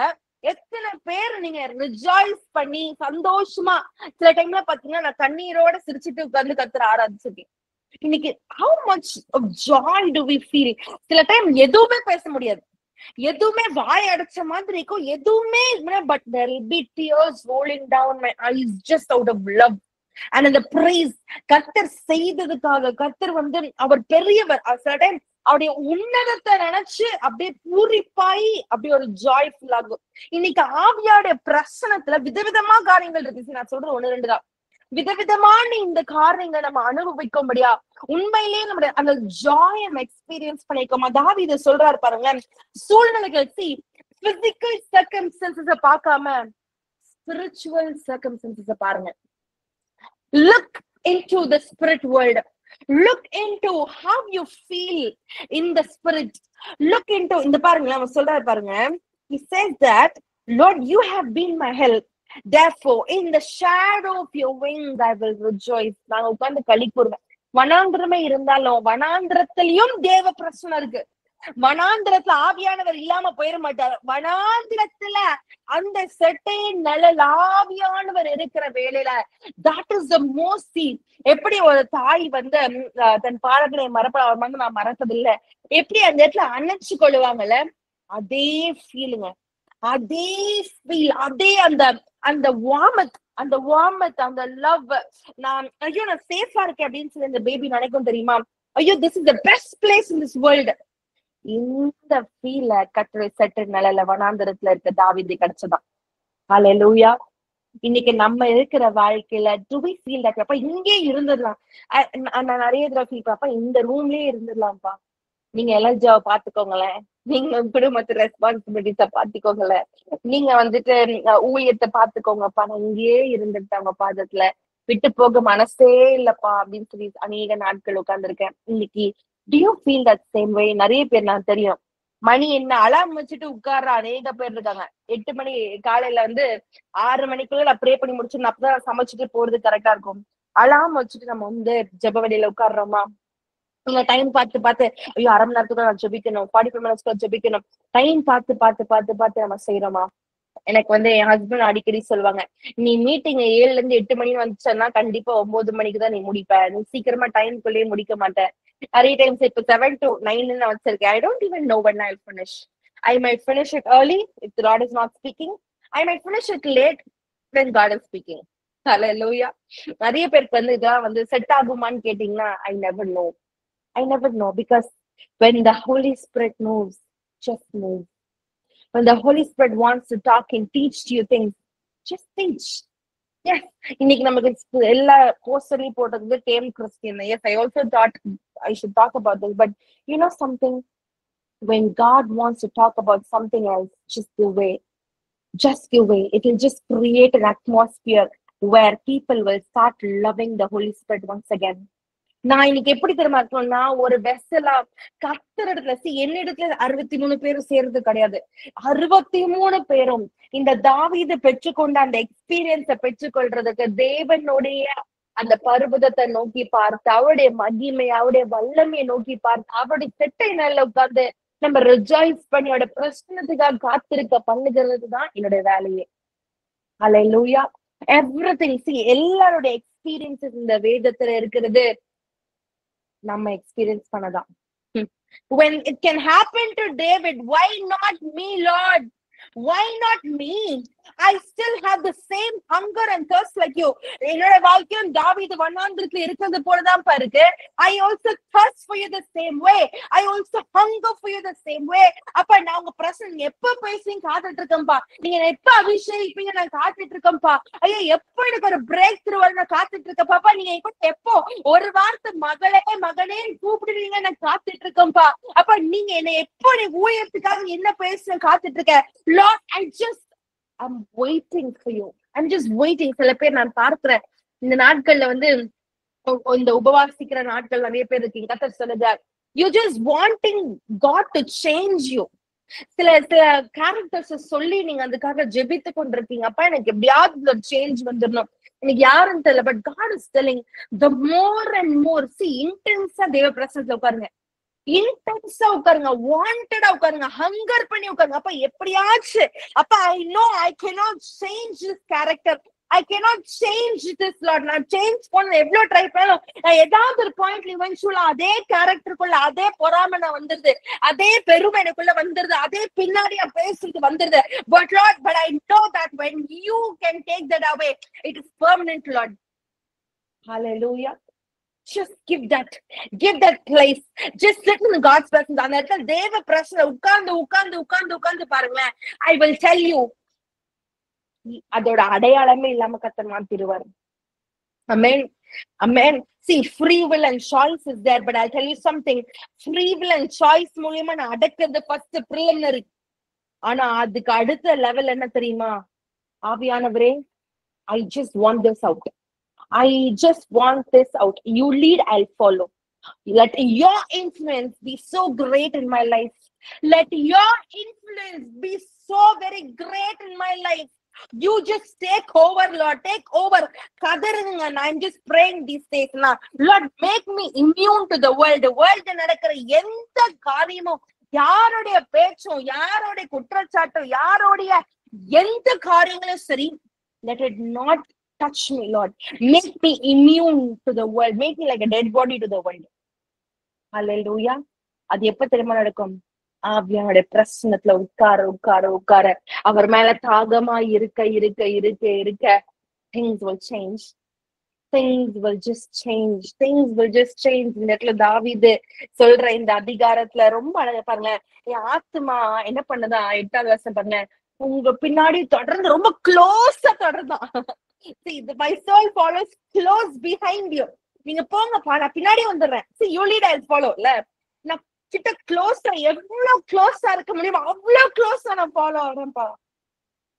எத்தனை பேர் நீங்க ரிஜாய்ஸ் பண்ணி சந்தோஷமா, சில டைம்ல பாத்தீங்கன்னா நான் கண்ணீரோட சிரிச்சுட்டு உட்கார்ந்து கர்த்தரை ஆராதிச்சிருக்கேன். இன்னைக்கு how much of joy do we feel? சில டைம் எதுவுமே பேச முடியாது, எதுவுமே வாய் அடைச்ச மாதிரி இருக்கும், எதுவுமே, but there will be tears rolling down my eyes just out of love and in the praise. கர்த்தர் செய்ததுக்காக, கர்த்தர் அவர் பெரியவர். சில டைம் அவருடைய உன்னதத்தை நினைச்சு அப்படியே பூரிப்பாய் அப்படியே ஒரு ஜாய்ஃபுல் ஆகும். இன்னைக்கு ஆவியாருடைய பிரசனத்துல விதவிதமா காரியங்கள் இருக்கு. நான் சொல்றது 1 2 தான். விதவிதமான இந்த காரியங்களை நம்ம அனுபவிக்கும்படியா உண்மையிலேயே நம்முடைய அந்த ஜாய் நம்ம எக்ஸ்பீரியன்ஸ் பண்ணிக்கோமா. தாவீது சொல்றாரு பாருங்க, சூழ்நிலைகள் பிசிக்கல் சர்க்கம்ஸ்டன்சஸ பார்க்காம ஸ்பிரிச்சுவல் சர்க்கம்ஸ்டன்சஸ பாருங்க. Look into the spirit world. Look into how you feel in the spirit. Look into இந்த பாருங்க, அவன் சொல்றாரு பாருங்க. He says that, Lord, you have been my help. Therefore, in the shadow of your wings, I will rejoice. நாங்க உட்கார்ந்து களி கூறுவேன். வனாந்திரமே இருந்தாலும் வனாந்திரத்திலயும் தேவ பிரசனம் இருக்கு. வனாந்திரத்துல ஆவியானவர் இல்லாம போயிட மாட்டார். வனாந்திரத்துல அந்த செட்டையின் நிழல் ஆவியானவர் இருக்கிற வேலையில that is the most. எப்படி ஒரு தாய் தன் பாலகனை மறப்ப நான் மறப்பதில்லை, எப்படி அந்த இடத்துல அணைச்சு கொள்ளுவாங்கல்ல, அதே ஃபீலுங்க, அதே ஃபீல், அதே அந்த வார்மத், அந்த லவ். நான் ஐயோ நான் சேஃபா இருக்கேன் அப்படின்னு சொல்லி இந்த பேபி நினைக்கும் தெரியுமா? ஐயோ this is the best place in this world. இந்த ஃபீல கர்த்தரை செட்டு நிழல்ல வனாந்திரத்துல இருக்க தாவீது கிடைச்சதான். ஹல்லேலூயா. இன்னைக்கு நம்ம இருக்கிற வாழ்க்கையில do we feel that அப்பா இங்கே இருந்துடலாம்? நான் நிறைய தடவை ஃபீல் பாப்பா இந்த ரூம்லயே இருந்துடலாம்ப்பா. நீங்க எலர்ஜியாவை பாத்துக்கோங்களேன், நீங்க குடும்பத்து ரெஸ்பான்சிபிலிட்டிஸ பாத்துக்கோங்களேன், நீங்க ஊழியத்தை பாத்துக்கோங்கப்பா, நான் இங்கேயே இருந்துட்டு அவங்க பாதத்துல விட்டு போக மனசே இல்லப்பா அப்படின்னு சொல்லி அநேக நாட்கள் உட்கார்ந்துருக்கேன். இன்னைக்கு do you feel that same way? நிறைய பேர் நான் தெரியும், மணி என்ன அலாம் வச்சுட்டு உட்கார்ற அநேக பேர் இருக்காங்க. 8 மணி காலையில 6 மணிக்குள்ள நான் ப்ரே பண்ணி முடிச்சு அப்பதான் சமைச்சிட்டு போறது கரெக்டா இருக்கும். அலாம் வச்சுட்டு நம்ம ஜெப வெளியில உட்கார்றோமா? இல்ல டைம் பார்த்து ஐயோ 1/2 மணி நேரத்துக்கு நான் ஜெபிக்கணும், 45 மினிட்ஸ்க்கு ஜெபிக்கணும், டைம் பார்த்து நம்ம செய்யறோமா? எனக்கு என் ஹஸ்பண்ட் அடிக்கடி சொல்லுவாங்க, நீ மீட்டிங் 7 ல இருந்து 8 மணின்னு வந்துச்சன்னா கண்டிப்பா 9 மணிக்கு தான் நீ முடிப்ப, நீ சீக்கிரமா டைம்குள்ளேயே முடிக்க மாட்டேன். நிறைய டைம்ஸ் இப்ப 7 to 9 நான் வச்சிருக்கேன். I don't even know when I'll finish. I might finish it early if the Lord is not speaking. I might finish it late when God is speaking. Hallelujah. நிறைய பேருக்கு இதெல்லாம் செட் ஆகுமான்னு கேட்டீங்கன்னா I never know because when the Holy Spirit moves, just move. When the Holy Spirit wants to talk and teach you things, just teach. Yes. இன்னைக்கு நமக்கு எல்லா போஸ்டர்லி போட்டது டேம் Christian. Yes, I also thought I should talk about this, but you know something, when God wants to talk about something else, just give way. It will just create an atmosphere where people will start loving the Holy Spirit once again. நான் இன்னைக்கு எப்படி தெரியுமா இருக்கணும்னா, ஒரு வெஸ்ஸலா கர்த்தரிடத்துல என்னிடத்துல 63 பேரும் சேர்றது கிடையாது. 63 பேரும் இந்த தாவீது பெற்றுக்கொண்ட அந்த எக்ஸ்பீரியன்ஸ பெற்றுக்கொள்றதுக்கு தேவனுடைய அந்த பர்வதத்தை நோக்கி பார்த்து, அவருடைய மகிமை, அவருடைய வல்லமையை நோக்கி பார்த்து, அவருடைய செட்டை நிலையில உட்கார்ந்து நம்ம ரிஜாய்ஸ் பண்ணி அவருடைய பிரச்சனத்துக்காக காத்திருக்க பண்ணுகிறதுதான் என்னுடைய வேலையே. ஹல்லேலூயா. எவ்ரிதிங். எல்லாருடைய எக்ஸ்பீரியன்ஸஸ் இந்த வேதத்துல இருக்கிறது நம்ம எக்ஸ்பீரியன்ஸ் பண்ணதான். When it can happen to David, why not me, Lord? Why not me? I still have the same hunger and thirst like you. என்னோட வாழ்க்கையும் தாவீது வனாந்திரத்துல இருக்கிறது போலதான் இருக்கு. I also thirst for you the same way. I also hunger for you the same way. அப்ப நான் உங்க பிரசன்ன எப்ப பேசுறீங்க காத்துட்டு இருக்கேன்பா. நீங்க எப்ப அபிஷேகிப்பீங்க நான் காத்துட்டு இருக்கேன்பா. ஐயோ எப்ப எனக்கு ஒரு பிரேக் த்ரூ வர நான் காத்துட்டு இருக்கேன் பாப்பா. நீங்க எப்போ ஒரு வார்த்தை மகளே மகனே கூப்பிடுவீங்க நான் காத்துட்டு இருக்கேன்பா. அப்ப நீங்க என்ன எப்போ நீ ஊழியத்துக்காக என்ன பேச காத்துட்டு இருக்க. Lord, I'm waiting for you. I'm just waiting. சில பேர் நான் பார்க்கிறேன் இந்த நாட்கள்ல இந்த உபவாசிக்கிற நாட்கள் நிறைய பேர் இருக்கீங்க. கர்த்தர் சொல்லுங்க, you just wanting God to change you. சில கேரக்டர்ஸ் சொல்லி நீங்க அதுக்காக ஜெபித்து கொண்டிருக்கீங்க. அப்ப எனக்கு எப்படியாவது சேஞ்ச் வந்துடணும். எனக்கு யாருன்னு தெரியல. But God is telling, the more and more, see, இன்டென்ஸா தேவ பிரசன்னத்துல உட்காருங்க. இன்டென்ஸா உட்காருங்க, வாண்டடா உட்காருங்க, ஹங்கர் பண்ணி உட்காருங்க. அப்ப எப்படியாச்சு அப்ப I know I cannot change this character. I cannot change this, Lord. நான் சேஞ்ச் பண்ண எவ்வளவு ட்ரை பண்ணாலும் நான் ஏதாவது ஒரு பாயிண்ட்ல இவென்ச்சுவலா அதே கேரக்டருக்குள்ள அதே பொறாமை நான் வந்துருது, அதே பெருமை எனக்குள்ள வந்துருது, அதே பின்னாடியா பேசுறது வந்துருது. But Lord, but I know that when you can take that away, it is permanent, Lord. Hallelujah. Just give that place. Just sit in God's presence. அந்த இடத்துல தேவ பிரசன்ன உட்கார்ந்து பாருங்களேன். I will tell you, அதோட அடையாளமே இல்லாம கர்த்தர் மாத்திடுவார். Amen. Amen. See, free will and choice is there, but I'll tell you something. Free will and choice மூலமா நான் அடக்கிறது first preliminary. ஆனா அதுக்கு அடுத்த லெவல் என்ன தெரியுமா? ஆவியானவரே, I just want this out. I just want this out. You lead, I'll follow. Let your influence be so great in my life. Let your influence be so very great in my life. You just take over, Lord. Take over. And I'm just praying these days now. Lord, make me immune to the world. The world நடக்கிற எந்த காரியமும், யாருடைய பேச்சும், யாருடைய குற்றச்சாட்டும், யாருடைய எந்த காரியங்களும் சரி, let it not touch me, Lord. Make me immune to the world. Make me like a dead body to the world. Hallelujah. அது எப்ப தெரியுமா நடக்கும்? ஆவியானுடைய பிரசன்னத்துல உட்கார அவர் மேல தாகமா இருக்க things will change. Things will just change. இந்த இடத்துல தாவீது சொல்ற இந்த அதிகாரத்துல ரொம்ப அழகா பாருங்க. என் ஆத்மா என்ன பண்ணுதா? 8வது வருஷம் பாருங்க, உங்க பின்னாடி தொடர்ந்து ரொம்ப க்ளோஸா தொடர்ந்தான். See, my soul follows close behind you. நீங்க போங்கப்பா, நான் பின்னாடி வந்துடுறேன். See, you lead, I'll follow. நான் கிட்ட க்ளோஸா எவ்வளவு க்ளோஸா இருக்க முடியுமோ அவ்வளவு க்ளோஸா நான் ஃபாலோ ஆகிறேன்ப்பா.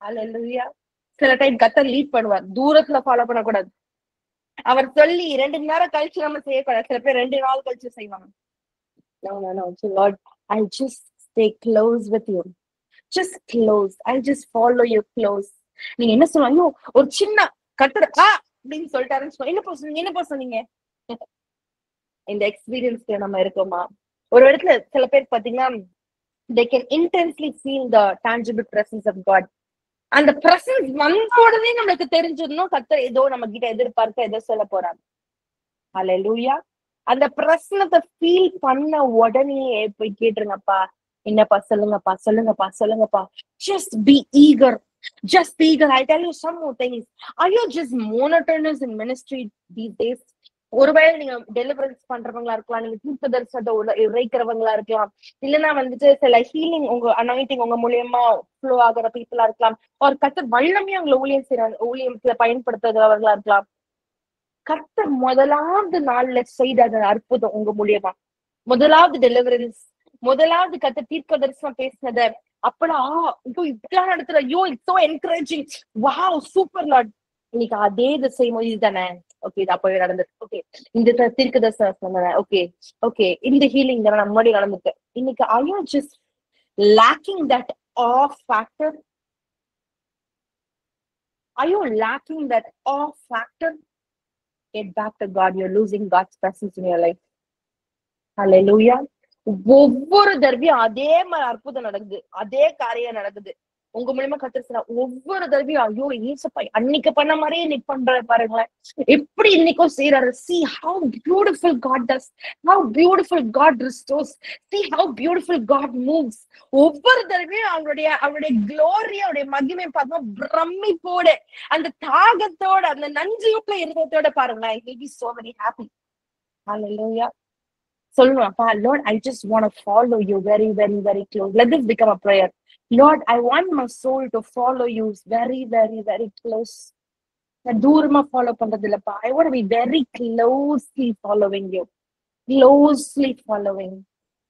ஹல்லேலூயா. சில டைம் கர்த்தர் லீட் பண்ணுவார், தூரத்துல ஃபாலோ பண்ணக்கூடாது. அவர் சொல்லி 2 மணி நேரம் கழிச்சு நம்ம செய்யக்கூடாது. சில பேர் 2 நாள் கழிச்சு செய்வாங்க. No. So Lord, I'll just stay close with you. Just close. I'll just follow you close. நீங்க என்ன சொல்லுவாங்க? ஒரு சின்ன கர்த்தர் அப்படின்னு சொல்லிட்டாருன்னு என்ன போ சொன்னீங்க? இந்த எக்ஸ்பீரியன்ஸ்ல நம்ம இருக்கோமா? ஒரு இடத்துல சில பேர் பாத்தீங்கன்னா, they can intensely feel the tangible presence of God. அந்த பிரசன்ஸ் வந்த உடனே நம்மளுக்கு தெரிஞ்சிடணும் கர்த்தர் ஏதோ நம்ம கிட்ட எதிர்பார்க்க ஏதோ சொல்ல போறாங்க. ஹல்லேலூயா. அந்த பிரசனத்தை ஃபீல் பண்ண உடனே போய் கேட்டுருங்கப்பா, என்னப்பா சொல்லுங்கப்பா. Just be eager. I tell you some more things. Are you just monotonous in ministry these days? ஒருவேளை நீங்க டெலிவரன்ஸ் பண்றவங்களா இருக்கலாம், நீங்க தீர்க்கதரிசனத்தை உரைக்கிறவங்களா இருக்கலாம், இல்லைன்னா சில ஹீலிங் உங்க அனாயிண்டிங் உங்க மூலியமா ஃப்ளோ ஆகிற பீப்புளா இருக்கலாம், ஒரு கர்த்தர் வல்லமையா உங்களை ஊழியத்துல பயன்படுத்துறவங்களா இருக்கலாம். கர்த்தர் முதலாவது நாள்ல செய்த அந்த அற்புதம் உங்க மூலியமா, முதலாவது டெலிவரன்ஸ், முதலாவது கர்த்தர் தீர்க்க தரிசனம் பேசினத இப்படிலாம் நடத்துற, it's so encouraging, wow super Lord. இன்னைக்கு அதே இது செய்யும் இதுதானே, ஓகே இது அப்பவே நடந்தது, ஓகே இந்த தீர்க்க தரிசனம், ஓகே இந்த ஹீலிங் தானே முன்னாடி நடந்துட்டு. இன்னைக்கு are you just lacking that awe factor? Are you lacking that awe factor? Get back to God. You're losing God's presence in your life. Hallelujah. ஒவ்வொரு தடவையும் அதே மாதிரி அற்புதம் நடக்குது, அதே காரியம் நடக்குது. உங்க மூலியமா கத்துற ஒவ்வொரு தடவையும் ஐயோ ஏசப்பா அன்னைக்கு பண்ண மாதிரியே இன்னைக்கு பண்ற பாருங்களேன், எப்படி இன்னைக்கும் செய்யறாரு. See how beautiful God does, how beautiful God restores, see how beautiful God moves. ஒவ்வொரு தடவையும் அவருடைய glory, அவருடைய மகிமை பார்த்தா பிரமிப்போட, அந்த தாகத்தோட, அந்த நன்றியுள்ள இருதயத்தோட பாருங்களேன். I will be so very happy. Hallelujah. சொல்லுவேன், Lord, I just want to follow you very, very, very close. Let this become a prayer. Lord, I want my soul to follow you very, very, very close. நான் தூரமா follow பண்றது இல்லப்பா. I want to be very closely following you. Closely following.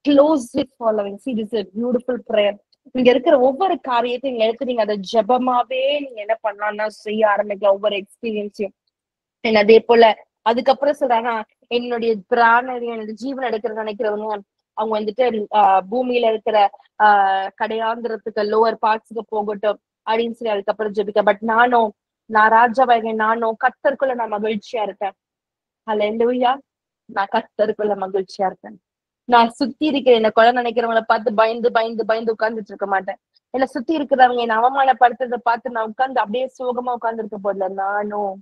Closely following. See, this is a beautiful prayer. இங்க இருக்கிற ஒவ்வொரு காரியத்தையும் எடுத்து நீங்க அதை ஜபமாவே நீங்க என்ன பண்ணலாம்னா செய்ய ஆரம்பிக்கலாம். ஒவ்வொரு எக்ஸ்பீரியன்ஸையும் அதே போல அதுக்கப்புறம் சொல்றாங்க, என்னுடைய பிராணனையும் என்னோட ஜீவன் எடுக்கிறது நினைக்கிறவங்க அவங்க வந்துட்டு பூமியில இருக்கிற கடையாந்திரத்துக்கு லோவர் பார்ட்ஸுக்கு போகட்டும் அப்படின்னு சொல்லி அதுக்கப்புறம் ஜெபிக்க. பட் நான் ராஜாவாக நானும் கர்த்தருக்குள்ள நான் மகிழ்ச்சியா இருக்கேன். ஹல்லேலூயா. நான் கர்த்தருக்குள்ள மகிழ்ச்சியா இருக்கேன். நான் சுத்தி இருக்கிற என்ன கொலை நினைக்கிறவங்களை பார்த்து பயந்து பயந்து பயந்து உட்கார்ந்துட்டு இருக்க மாட்டேன். என்னை சுத்தி இருக்கிறவங்க என்ன அவமானப்படுத்துறதை பார்த்து நான் உட்கார்ந்து அப்படியே சோகமா உட்கார்ந்து இருக்க போதுல, நானும்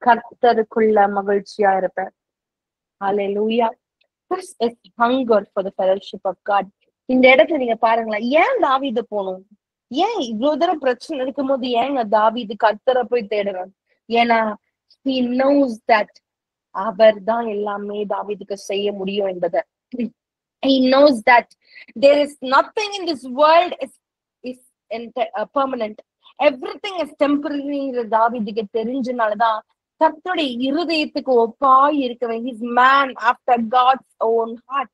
கர்த்தருக்குள்ள மகிழ்ச்சியா இருப்பேன். Hallelujah. This is hunger for the fellowship of God. இந்த இடத்துல நீங்க பாருங்களேன், ஏன் தாவீது போகணும்? ஏன் இவ்வளவு தூரம் பிரச்சனை இருக்கும் போது ஏங்க தாவீது கர்த்தரை போய் தேடுறான்? ஏன்னா he knows that அவர் தான் எல்லாமே தாவீதுக்கு செய்ய முடியும் என்பதை. He knows that there is nothing in this world is permanent. Everything is temporary. தாவீதுக்கு தெரிஞ்சனாலதான் கர்த்தருடைய இருதயத்துக்கு ஒப்பாய் இருக்கவே. He's man after God's own heart.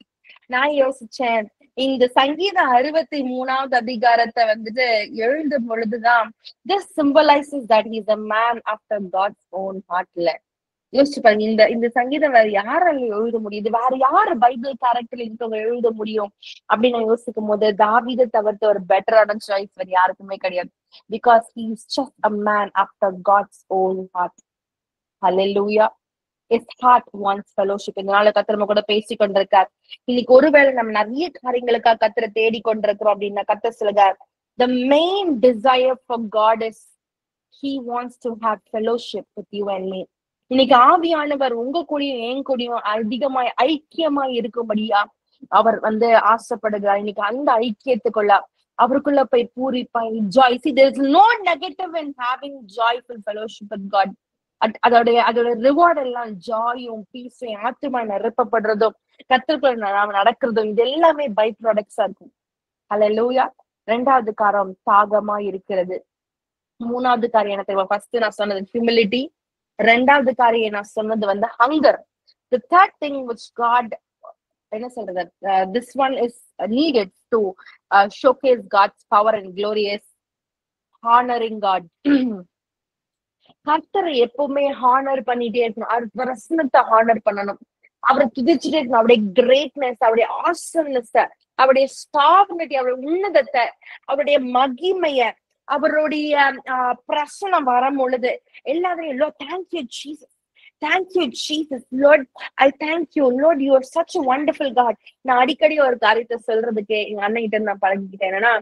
நான் யோசிச்சேன், இந்த சங்கீத 63வது அதிகாரத்தை வந்துட்டு எழுதும் பொழுதுதான் this symbolizes that he's a man after God's own heart. யோசிச்சு பாருங்க, இந்த சங்கீதம் வேற யாரால எழுத முடியுது? வேற யாரு பைபிள் கேரக்டர்ல இருக்கவங்க எழுத முடியும் அப்படின்னு நான் யோசிக்கும் போது தாவீதை தவிர்த்து ஒரு பெட்டரான சாய்ஸ் வேற யாருக்குமே கிடையாது. Because he is just a man after God's own heart. Hallelujah. His heart wants fellowship. இதனால கர்த்தர் கூட பேசி கொண்டிருக்கார். இன்னைக்கு ஒருவேளை நம்ம நிறைய காரியங்களுக்காக கர்த்தரை தேடி கொண்டிருக்கிறோம் அப்படின்னா கர்த்தர் சொல்லுங்க, the main desire for God is he wants to have fellowship with you and me. இன்னைக்கு ஆவியானவர் உங்க கூடயும் என் கூடயும் அதிகமாய் ஐக்கியமாய் இருக்கும்படியா அவர் ஆசைப்படுகிறார். இன்னைக்கு அந்த ஐக்கியத்துக்குள்ள அவருக்குள்ள போய் பூரிப்பாய் joy. See, there is no negative in having joyful fellowship with God. அதோட ரிவார்ட் எல்லாம் ஜாயும் பீஸும் ஆத்துமா நிரப்பப்படுறதும் கர்த்தருக்குள்ள நாம நடக்கிறதும் இது எல்லாமே பை ப்ராடக்ட்ஸா இருக்கும். ஹல்லேலூயா. 2வது காரியம் தாகமா இருக்கிறது. 3வது காரியம் என்ன தெரியுமா? ஃபர்ஸ்ட் நான் சொன்னது ஹியூமிலிட்டி. 2வது காரியம் நான் சொன்னது hunger. The third thing which God என்ன சொல்றது, this one is needed to showcase God's power and glory is honoring God. கர்த்தரை எப்பவுமே ஹானர் பண்ணிட்டே இருக்கணும். அவர் பிரசன்னத்தை ஹானர் பண்ணணும். அவரை துதிச்சுட்டே இருக்கணும். அவருடைய கிரேட்னஸ், அவருடைய ஆசம்னஸ், அவருடைய ஸ்டாபிலிட்டி, அவருடைய உன்னதத்தை, அவருடைய மகிமைய, அவருடைய பிரசனம் வரும் பொழுது எல்லாத்தையும் Lord, thank you Jesus, thank you Jesus, Lord, I thank you Lord, you are such a wonderful God. நான் அடிக்கடி ஒரு காரியத்தை சொல்றதுக்கு எங்க அண்ணன் கிட்ட நான் பழகிக்கிட்டேன். என்னன்னா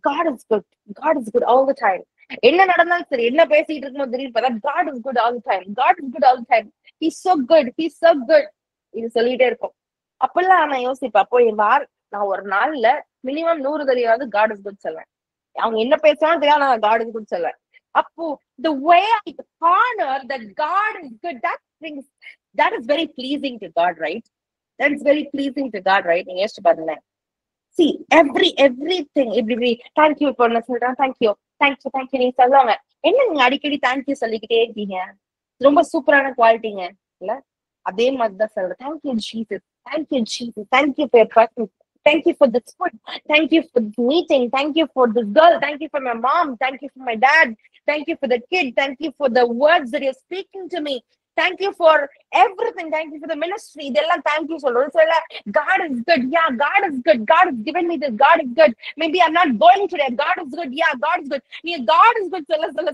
God is good, God is good all the time. என்ன நடந்தாலும் சரி, என்ன பேசிட்டு இருக்கும்போது திடீர்னு பார்த்தா God is good all the time, God is good all the time, he's so good, he's so good. இது சொல்லிட்டே இருக்கும். அப்பெல்லாம் நான் யோசிப்பேன், அப்போ நான் ஒரு நாள்ல மினிமம் 100 தடவையாவது God is good சொல்லுவேன். அவங்க என்ன பேசுறான்னு தெரியாது, நான் God is good சொல்லுவேன். அப்போ the way I honor that God is good, that is very pleasing to God, right? That is very pleasing to God, right? நீங்க யோசிச்சு பாருங்க. See, everything, thank you for சொல்றேன், thank you நீங்க சொல்லுவாங்க. என்ன நீங்க அடிக்கடி தேங்க்யூ சொல்லிக்கிட்டே இருக்கீங்க, ரொம்ப சூப்பரான குவாலிட்டிங்க இல்ல? அதே மாதிரிதான் சொல்றேன். Thank you Jesus, thank you Jesus, thank you for your presence, thank you for this food, thank you for this meeting, thank you for this girl, thank you for my mom, thank you for my dad, thank you for the kid, thank you for the words that you're speaking to me, thank you for everything, thank you for the ministry. இதெல்லாம் thank you சொல்றோம். சொல்ல God is good, yeah, God is good, God has given me this, God is good, maybe I'm not going today, God is good, yeah, God is good. நீ God is good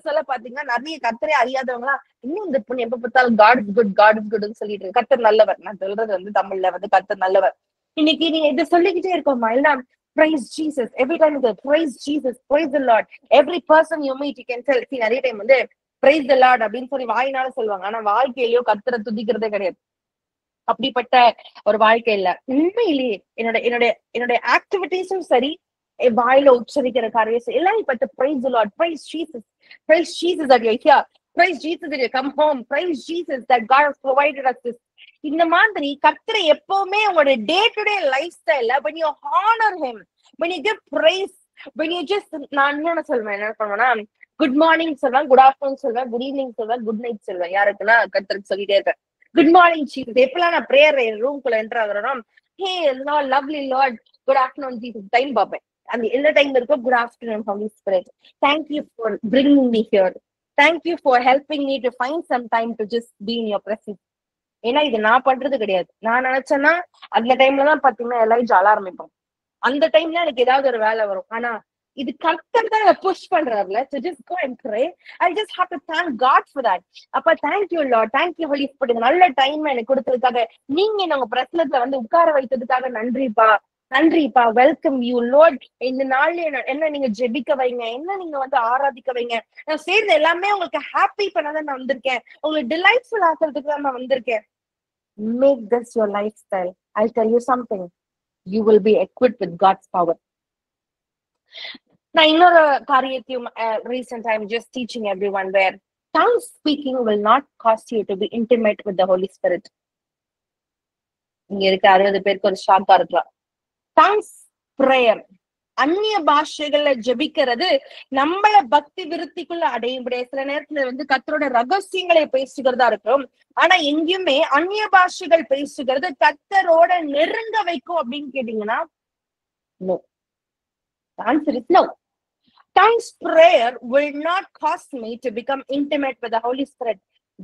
சொல்ல பாத்தீங்கன்னா நிறைய கர்த்தரே அறியாதவங்களா இன்னும் இந்த பொண்ணு எப்ப பார்த்தாலும் God is good, God is good ன்னு சொல்லிட்டு இருக்கு. கர்த்தர் நல்லவர். நான் சொல்றது தமிழ்ல கர்த்தர் நல்லவர். இன்னைக்கு நீங்க இதை சொல்லிக்கிட்டே இருக்கோமா? இல்ல Praise Jesus. Every time you go, praise Jesus, praise the Lord. Every person you meet, you can tell. See, நிறைய டைம் வந்து praise the Lord அப்படின்னு சொல்லி வாயினால சொல்லுவாங்க. ஆனா வாழ்க்கையிலயோ கர்த்தரை துதிக்கிறதே கிடையாது. அப்படிப்பட்ட ஒரு வாழ்க்கை இல்ல. உண்மையிலேயே என்னுடைய ஆக்டிவிட்டிஸும் சரி, வாயில உச்சரிக்கிற காரியம் எல்லாம் இப்ப praise the Lord, praise Jesus that you're here, praise Jesus that you come home, praise Jesus that God has provided us this. இந்த மாதிரி கர்த்தரை எப்பவுமே உங்களோட டே டு டே லைஃப் ஸ்டைல்ல when you honor him, when you give praise, when you just, நான் இன்னொன்னு சொல்வேன், என்ன பண்ணுவேன்னா குட் மார்னிங் சொல்வேன், குட் ஆஃப்டர்நூன் சொல்வேன், குட் ஈவினிங் சொல்வேன், குட் நைட் சொல்வேன். யாருக்குன்னா கர்த்தருக்கு சொல்லிட்டே இருப்பேன் குட் மார்னிங் ஜீசஸ். எப்பெல்லாம் நான் பிரேயர் ரூம்குள்ள என்டர் ஆகுறோம், hey Lord, lovely Lord, good afternoon Jesus time பார்ப்பேன். அந்த எந்த டைம் இருக்கோ good afternoon Holy Spirit, thank you for bringing me here, thank you for helping me to find some time to just be in your presence. ஏன்னா இது நான் பண்றது கிடையாது. நான் நினைச்சேன்னா அந்த டைம்லதான் பாத்தீங்கன்னா எல்லாரும் ஜால ஆரம்பிப்போம். அந்த டைம்ல எனக்கு ஏதாவது ஒரு வேலை வரும். ஆனா இது கர்த்தர் தான் push பண்றாருல. So just go and pray. I just have to thank God for that. அப்ப thank you Lord, thank you Holy Spirit, நல்ல டைம் எனக்கு கொடுத்ததுக்காக, நீங்க நம்ம பிரச்சனத்துல வந்து உட்கார வைத்ததுக்காக நன்றிப்பா, நன்றிப்பா, வெல்கம் யூ லோர்ட். இந்த நாள்ல என்ன நீங்க ஜெபிக்க வைங்க, என்ன நீங்க வந்து ஆராதிக்க வைங்க. நான் சேர்ந்து எல்லாமே உங்களுக்கு ஹாப்பி பண்ணதான் நான் வந்திருக்கேன், உங்களுக்கு டிலைட்ஃபுல் ஆக்குறதுக்கு தான் நான் வந்திருக்கேன். Make this your lifestyle. I'll tell you something, you will be equipped with God's power. நான் இன்னொரு காரியத்தையும் recent I'm just teaching everyone where tongue speaking will not cost you to be intimate with the Holy Spirit. இங்க இருக்க 60 பேருக்கு ஒரு ஷாக்கா இருக்கலாம். tongues prayer, அந்நிய பாஷைகள்ல ஜெபிக்கிறது நம்மள பக்தி விருத்திக்குள்ள அடையும்படியா. சில நேரத்துல வந்து கர்த்தரோட ரகசியங்களை பேசுகிறதா இருக்கும். ஆனா எங்கேயுமே அந்நிய பாஷைகள் பேசுகிறது கர்த்தரோட நெருங்க வைக்கும் அப்படின்னு கேட்டீங்கன்னா no. The answer is no. Tongues prayer will not cost me to become intimate with the Holy Spirit,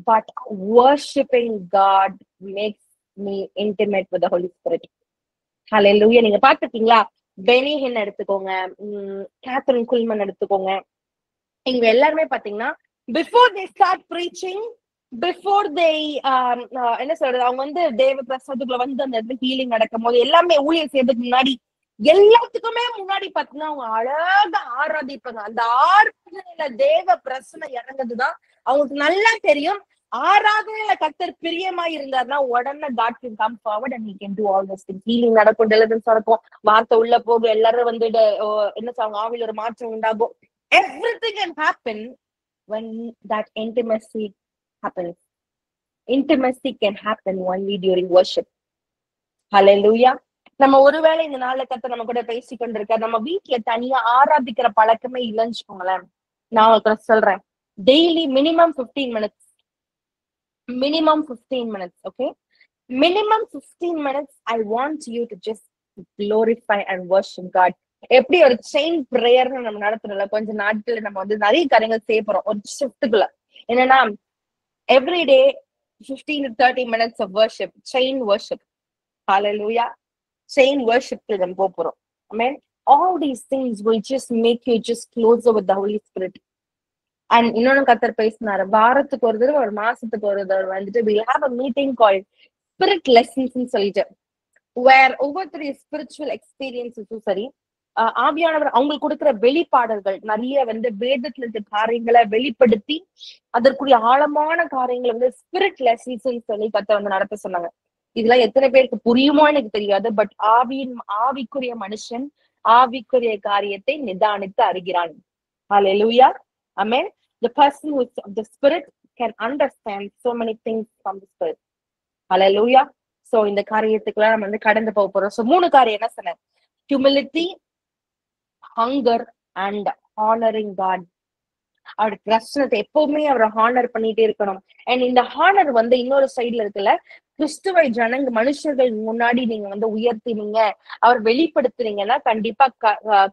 but worshiping God makes me intimate with the Holy Spirit. Hallelujah. நீங்க பாத்துட்டீங்களா? பெனி ஹின் எடுத்துக்கோங்க, கேத்ரின் குல்மன் எடுத்துக்கோங்க, இவங்க எல்லாருமே பாத்தீங்கன்னா before they start preaching, before they என்ன சொல்றது, அவங்க வந்து தேவ பிரசாதத்துக்குள்ள வந்து அந்த இடத்துல ஹீலிங் நடக்கும் போது எல்லாமே ஊழியர் செய்யறதுக்கு முன்னாடி எல்லாத்துக்குமே முன்னாடி பாத்தீங்கன்னா அவங்க அழகா ஆராதிப்பாங்க. அந்த ஆராதனையில தேவ பிரசனை இறங்குதுதான் அவங்களுக்கு நல்லா தெரியும். ஆராதனையில கர்த்தர் பிரியமா இருந்தாருன்னா உடனே God can come forward and he can do all those things. Healing நடக்கும், டெலிவரன்ஸ் நடக்கும், வார்த்தை உள்ள போகும், எல்லாரும் வந்து என்ன சொல்லுவாங்க, ஆவில ஒரு மாற்றம் உண்டாகும். Everything can happen when that intimacy happens. Intimacy can happen only during worship. Hallelujah. நம்ம ஒருவேளை இந்த நாள்ல கர்த்தர் நம்ம கூட பேசிக்கொண்டிருக்க, நம்ம வீட்டுல தனியா ஆராதிக்கிற பழக்கமே இல்லைன்னு வச்சுக்கோங்களேன். நான் உங்களுக்கு சொல்றேன், daily minimum 15 minutes, minimum 15 minutes, okay, minimum 15 minutes I want you to just glorify and worship God. எப்படி ஒரு செயின் பிரேயர் நம்ம நடத்துறோம்ல, கொஞ்ச நாட்கள் நம்ம வந்து நிறைய காரியங்கள் செய்ய போறோம் ஒரு ஷிஃப்ட்டுக்குள்ள. என்னன்னா every day 15 to 30 minutes of worship, chain worship. Hallelujah. Chain worship க்கு நம்ம போறோம். Amen. All these things will just make you just closer with the Holy Spirit. And இன்னொன்னு கர்த்தர் பேசினாரு, வாரத்துக்கு ஒரு தடவை, ஒரு மாசத்துக்கு ஒரு தடவை வந்துட்டு we'll have a meeting called Spirit Lessons ன்னு சொல்லிட்டு, where over 3 spiritual experiences சரி, ஆவியானவர் அவங்களுக்கு கொடுக்கிற வெளிப்பாடல்கள் நிறைய வந்து வேதத்துல இருக்க காரியங்களை வெளிப்படுத்தி அதற்குரிய ஆழமான காரியங்களை வந்து ஸ்பிரிட் லெசன்ஸ் சொல்லி கர்த்தர் வந்து நடத்த சொன்னாங்க. இதெல்லாம் எத்தனை பேருக்கு புரியுமோ எனக்கு தெரியாது. பட் ஆவிக்குரிய மனுஷன் ஆவிக்குரிய காரியத்தை நிதானித்து அறிகிறான். Hallelujah. Amen. The person who is of the Spirit can understand so many things from the Spirit. Hallelujah. So இந்த காரியத்துக்குள்ள நம்ம வந்து கடந்து போக போறோம். So 3 காரியம் என்ன சொன்னேன்? Humility, hunger and honoring God. அவருடைய பிரச்சனத்தை எப்பவுமே அவரை ஹானர் பண்ணிட்டே இருக்கணும். அண்ட் இந்த ஹானர் வந்து இன்னொரு சைட்ல இருக்குல்ல, கிறிஸ்துவை ஜனங்க மனுஷர்கள் முன்னாடி நீங்க வந்து உயர்த்தினீங்க, அவர் வெளிப்படுத்துறீங்கன்னா கண்டிப்பா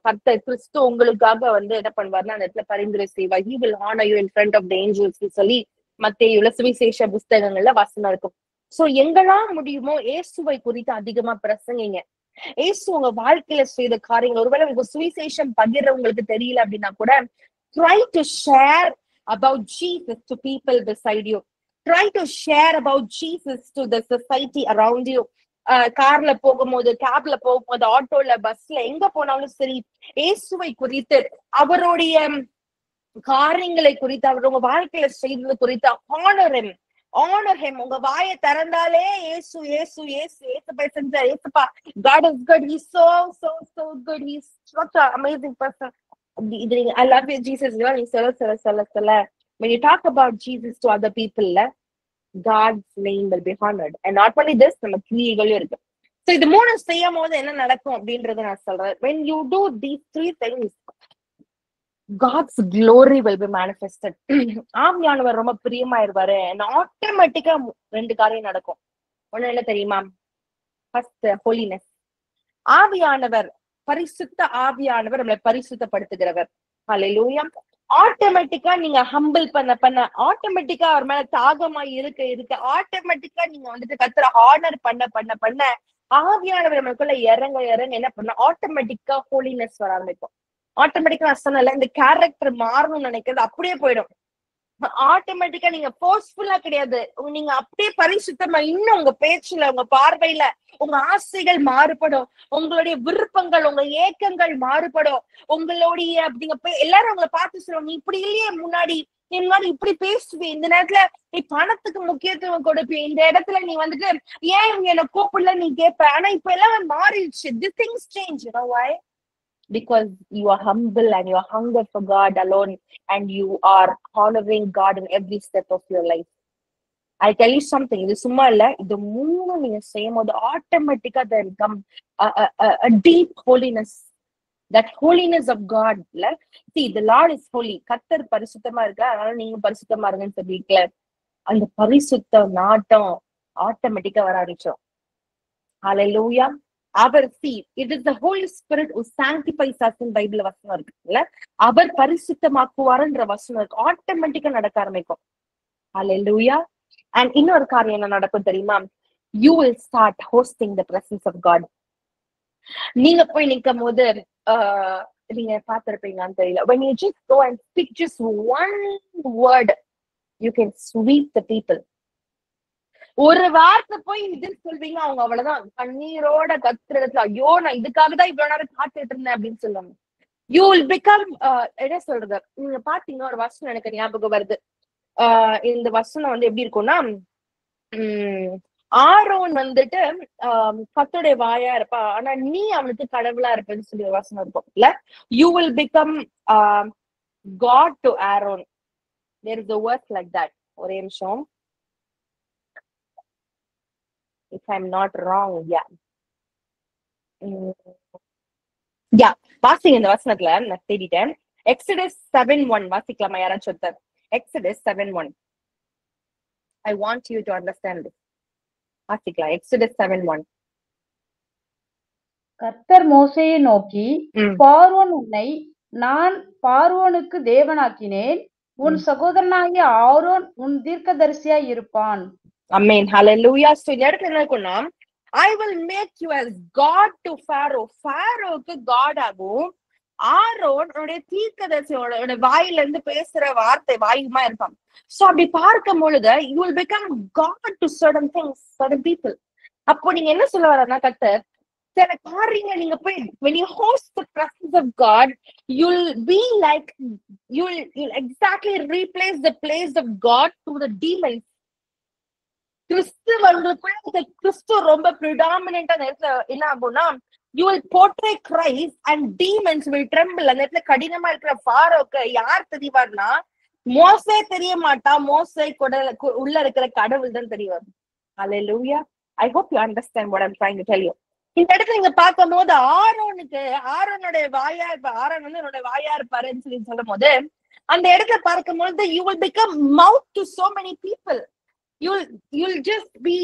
கர்த்தர் கிறிஸ்து உங்களுக்காக வந்து என்ன பண்ணுவாருன்னா அந்த இடத்துல பரிந்துரை செய்வார். He will honor you in front of the angels சொல்லி மத்தேயுல சுவிசேஷ புஸ்தகங்கள்ல வசனம் இருக்கும். சோ எங்கெல்லாம் முடியுமோ இயேசுவை குறித்து அதிகமா பிரசங்கிங்க. இயேசு உங்க வாழ்க்கையில செய்த காரியங்கள், ஒருவேளை உங்க சுவிசேஷம் பகிர்றவங்களுக்கு தெரியல அப்படின்னா கூட try to share about Jesus to people beside you. Try to share about Jesus to the society around you. கார்ல போகும்போது, கேப்ல போகும்போது, ஆட்டோல, பஸ்ல எங்க போனாலும் சரி, இயேசுவை குறித்து, அவருடைய காரியங்களை குறித்து, அவர் உங்க வாழ்க்கையில செய்தது குறித்து honor him. உங்க வாயை திறந்தாலே இயேசு இயேசு இயேசு ஏசப்பா செஞ்சார், ஏசப்பா God is good, he's so so so good, he's such an amazing person. இது I love you Jesus, நீ சொல்ல when you talk about Jesus to other people, God's name will be honored. And not only this, நம்ம கிரியைகளும் இருக்கு. So இது மூணு செய்யும் போது என்ன நடக்கும் அப்படின்றத நான் சொல்றேன். When you do these three things, God's glory will be manifested. ஆவியானவர் ரொம்ப பிரியமாயிருவாரு. And ஆட்டோமேட்டிக்கா ரெண்டு காரியம் நடக்கும். ஒண்ணு என்ன தெரியுமா? First holiness. ஆவியானவர், பரிசுத்த ஆவியானவர் நம்மளை பரிசுத்தப்படுத்துகிறவர். ஹல்லேலூயா. ஆட்டோமேட்டிக்கா நீங்க ஹம்பிள் பண்ண ஆட்டோமேட்டிக்கா அவர் மேல தாகமா இருக்க ஆட்டோமேட்டிக்கா நீங்க வந்துட்டு கர்த்தரை ஹானர் பண்ண ஆவியானவர் நம்மளுக்குள்ள இறங்க என்ன பண்ண ஆட்டோமேட்டிக்கா ஹோலினஸ் வர ஆரம்பிக்கும். ஆட்டோமேட்டிக்கா நான் சொன்னல, இந்த கேரக்டர் மாறணும்னு நினைக்கிறது அப்படியே போயிடும். ஆட்டோமேட்டிக்கா நீங்க போர்ஸ்ஃபுல்லா கிடையாது, நீங்க அப்படியே பரிசுத்தமா, இன்னும் உங்க பேச்சுல, உங்க பார்வையில உங்க ஆசைகள் மாறுபடும், உங்களுடைய விருப்பங்கள், உங்க ஏக்கங்கள் மாறுபடும். உங்களுடைய நீங்க எல்லாரும் உங்களை பார்த்து சொல்லுவாங்க, நீ இப்படி இல்லையே முன்னாடி இப்படி பேசுவேன், இந்த நேரத்துல நீ பணத்துக்கு முக்கியத்துவம் கொடுப்பேன், இந்த இடத்துல நீ வந்துட்டு ஏன் இவங்க என்ன கூப்பிடல நீ கேட்ப. ஆனா இப்ப எல்லாம் மாறிடுச்சு. These things change, you know why? Because you are humble and you are hunger for God alone, and you are honoring God in every step of your life. I tell you something, இது சும்மா இல்ல, இது மூணு நீங்க செய்யும் போது ஆட்டோமேட்டிக்கா there come a deep holiness, that holiness of God. See, the Lord is holy. கர்த்தர் பரிசுத்தமா இருக்கா, அதனால நீங்க பரிசுத்தமா இருங்கன்னு சொல்லிக்கல, அந்த பரிசுத்த நாட்டம் ஆட்டோமேட்டிக்கா வர ஆரம்பிச்சோம். Hallelujah. Our it is the Holy Spirit who sanctifies us in Bible வசனம் இருக்குல்ல, அவர் பரிசுத்தமாக்குவார்ன்ற வசனம் இருக்கு. ஆட்டோமேட்டிக்கா நடக்க ஆரம்பிக்கும். Hallelujah. And இன்னொரு காரியம் என்ன நடக்கும் தெரியுமா? You will start hosting the presence of God. நீங்க போய் நிக்கும் போது நீங்க பார்த்திருப்பீங்கன்னு தெரியல, when you just go and speak just one word, you can sweep the people. ஒரு வார்த்தை போய் இது சொல்வீங்க, அவங்க அவ்வளவுதான் கண்ணீரோட கத்துறதுல, ஐயோ நான் இதுக்காக தான் இவ்வளவு நேரம் காத்துட்டு இருந்தேன் அப்படின்னு சொல்லுவாங்க. You will become என்ன சொல்றது, நீங்க பாத்தீங்கன்னா ஒரு வசனம் எனக்கு ஞாபகம் வருது. இந்த வசனம் வந்து எப்படி இருக்கும்னா, ஆரோன் வந்துட்டு கர்த்தருடைய வாயா இருப்பா, ஆனா நீ அவனுக்கு கடவுளா இருப்பேன்னு சொல்லி ஒரு வசனம் இருக்கும் இல்ல. You will become God to Aaron. There is a verse like that. ஒரே நிமிஷம், if I'm not wrong, வாசிங்க இந்த வசனத்துல, நான் தேடிட்டேன். Exodus 7:1 வாசிக்கலாமா யாராச்சும் ஒருத்தர்? Exodus 7:1. I want you to understand this. வாசிக்கலாம். Exodus 7:1. கர்த்தர் மோசேயை நோக்கி, பார்வோன் உன்னை நான் பார்வோனுக்கு தேவனாக்கினேன், உன் சகோதரனாகிய ஆரோன் உன் தீர்க்கதரிசியாய் இருப்பான். Amen. Hallelujah. So இந்த இடத்துல என்ன இருக்குன்னா, I will make you as God to Pharaoh. Pharaohக்கு God ஆகும், ஆரோன் உன்னுடைய தீர்க்கதரிசியோட வாயில இருந்து பேசுற வார்த்தை வாயுமா இருப்பான். So அப்படி பார்க்கும் பொழுது you will become God to certain things, certain people. அப்போ நீங்க என்ன சொல்ல வரனா, கர்த்தர் சில காரியங்களை நீங்க போய் when you host the presence of God, you'll be like you'll exactly replace the place of God to the demons. கிறிஸ்து ரொம்ப predominant நேரத்துல என்ன ஆகும்னா, you will portray Christ and demons will tremble. அந்த நேரத்துல கடினமா இருக்கிற ஃபாரோக்கு யார் தெரிவார்னா, மோசே தெரிய மாட்டா, மோசே உள்ள இருக்கிற கடவுள் தான் தெரிவார். Hallelujah. I hope you understand what I'm trying to tell you. இந்த இடத்துல நீங்க பார்க்கும் போது ஆரோனுடைய வாயா இருப்ப, ஆரோன் வந்து என்னோட வாயா இருப்பாருன்னு சொல்லி சொல்லும் போது, அந்த இடத்துல பார்க்கும் போது you will become mouth to so many people. You'll just be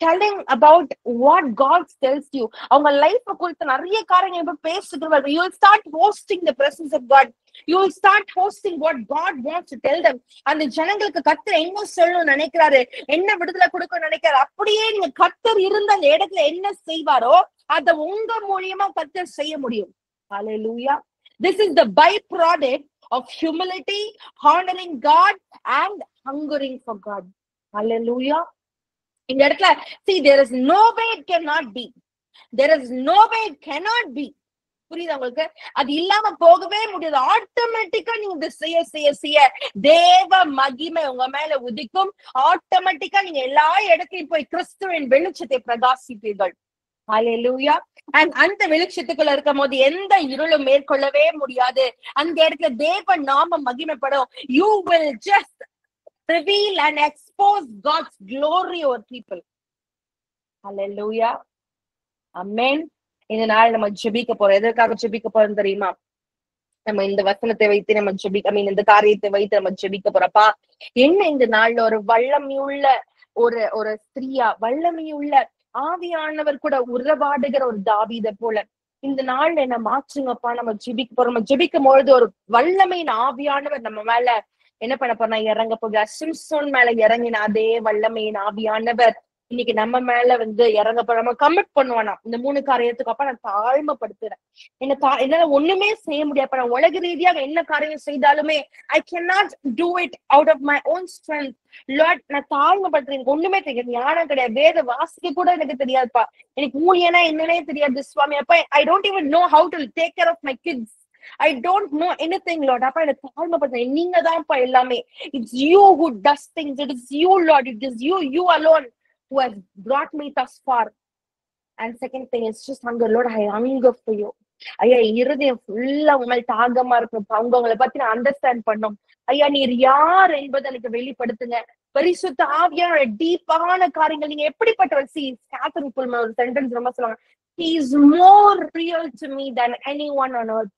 telling about what God tells you. அவங்க லைஃப் குறித்து நிறைய காரியங்கள் பேசுகிறவர்கள். You will start hosting the presence of God. You will start hosting what God wants to tell them. அந்த ஜனங்களுக்கு கர்த்தர் என்ன சொல்லணும்னு நினைக்கிறாரு, என்ன விடுதலை கொடுக்க நினைக்கிறாரு, அப்படியே நீங்க கர்த்தர் இருந்த அந்த இடத்துல என்ன செய்வாரோ அதை உங்க மூலியமா கர்த்தர் செய்ய முடியும். Hallelujah. This is the byproduct of humility, honoring God and hungering for God. Hallelujah. இந்த இடத்துல see there is no way it cannot be, there is no way it cannot be. புரியுதா உங்களுக்கு? அது இல்லாம போகவே முடியாது. ஆட்டோமேட்டிக்கா நீங்க இதை செய்ய செய்ய செய்ய தேவ மகிமை உங்க மேல உதிக்கும். ஆட்டோமேட்டிக்கா நீங்க எல்லா இடத்தையும் போய் கிறிஸ்துவின் வெளிச்சத்தை பிரகாசிப்பீர்கள். ஹல்லேலூயா. அந்த வெளிச்சத்துக்குள்ள இருக்கும் போது எந்த இருளும் மேற்கொள்ளவே முடியாது. அந்த இடத்துல தேவ நாமம் மகிமைப்படும். You will just reveal and expose God's glory over people. Hallelujah. Amen. இந்த நாள் நம்ம ஜெபிக்க போறோம். எதற்காக ஜெபிக்க போறோம் தெரியுமா? நம்ம இந்த வசனத்தை வைத்து நம்ம இந்த காரியத்தை வைத்து நம்ம ஜெபிக்க போறப்பா. என்ன இந்த நாள்ல ஒரு வல்லமையுள்ள ஒரு ஸ்திரியா, வல்லமையுள்ள ஆவியானவர் கூட உறவாடுகிற ஒரு தாவீதை போல இந்த நாள்ல என்ன மாற்றுங்கப்பா. நம்ம ஜெபிக்க போறோம். நம்ம ஜெபிக்கும் பொழுது ஒரு வல்லமையின் ஆவியானவர் நம்ம மேல என்ன பண்ண போறா? இறங்க போக. சிம்சோன் மேல இறங்கின அதே வல்லமையின் ஆவியானவர் இன்னைக்கு நம்ம மேல இறங்க போற. நம்ம கமிட் பண்ணுவானா இந்த 3 காரியத்துக்கு அப்ப நான் தாழ்மைப்படுத்துறேன். என்னால ஒண்ணுமே செய்ய முடியாது. நான் உலக ரீதியாக என்ன காரியம் செய்தாலுமே I cannot do it out of my own strength. Lord, நான் தாழ்மைப்படுத்துறேன். எனக்கு ஒண்ணுமே தெரியாது, ஞானம் கிடையாது, வேத வாசிக்க கூட எனக்கு தெரியாதுப்பா. எனக்கு ஊழியனா என்னன்னே தெரியாது சுவாமி. அப்ப I don't even know how to take care of my kids. I don't know anything, Lord. அப்பா எனக்கு தாழ்மைப்படுத்துறேன். நீங்க தான்ப்பா எல்லாமே. It's you who does things. It is you, Lord. It is you alone who has brought me thus far. And second thing is just hunger. Lord, I hunger for you. ஐயா இருதயம் ஃபுல்லா உங்கள் தாகமா இருக்கும். அவங்களை பத்தி நான் அண்டர்ஸ்டாண்ட் பண்ணும். ஐயா நீர் யார் என்பதை எனக்கு வெளிப்படுத்துங்க. பரிசுத்த ஆவியான டீப்பான காரியங்கள் நீங்க எப்படிப்பட்டவர்? கேத்தரின் புல்மன் ஒரு சென்டென்ஸ் ரொம்ப சொல்லுவாங்க. He is more real to me than anyone on earth.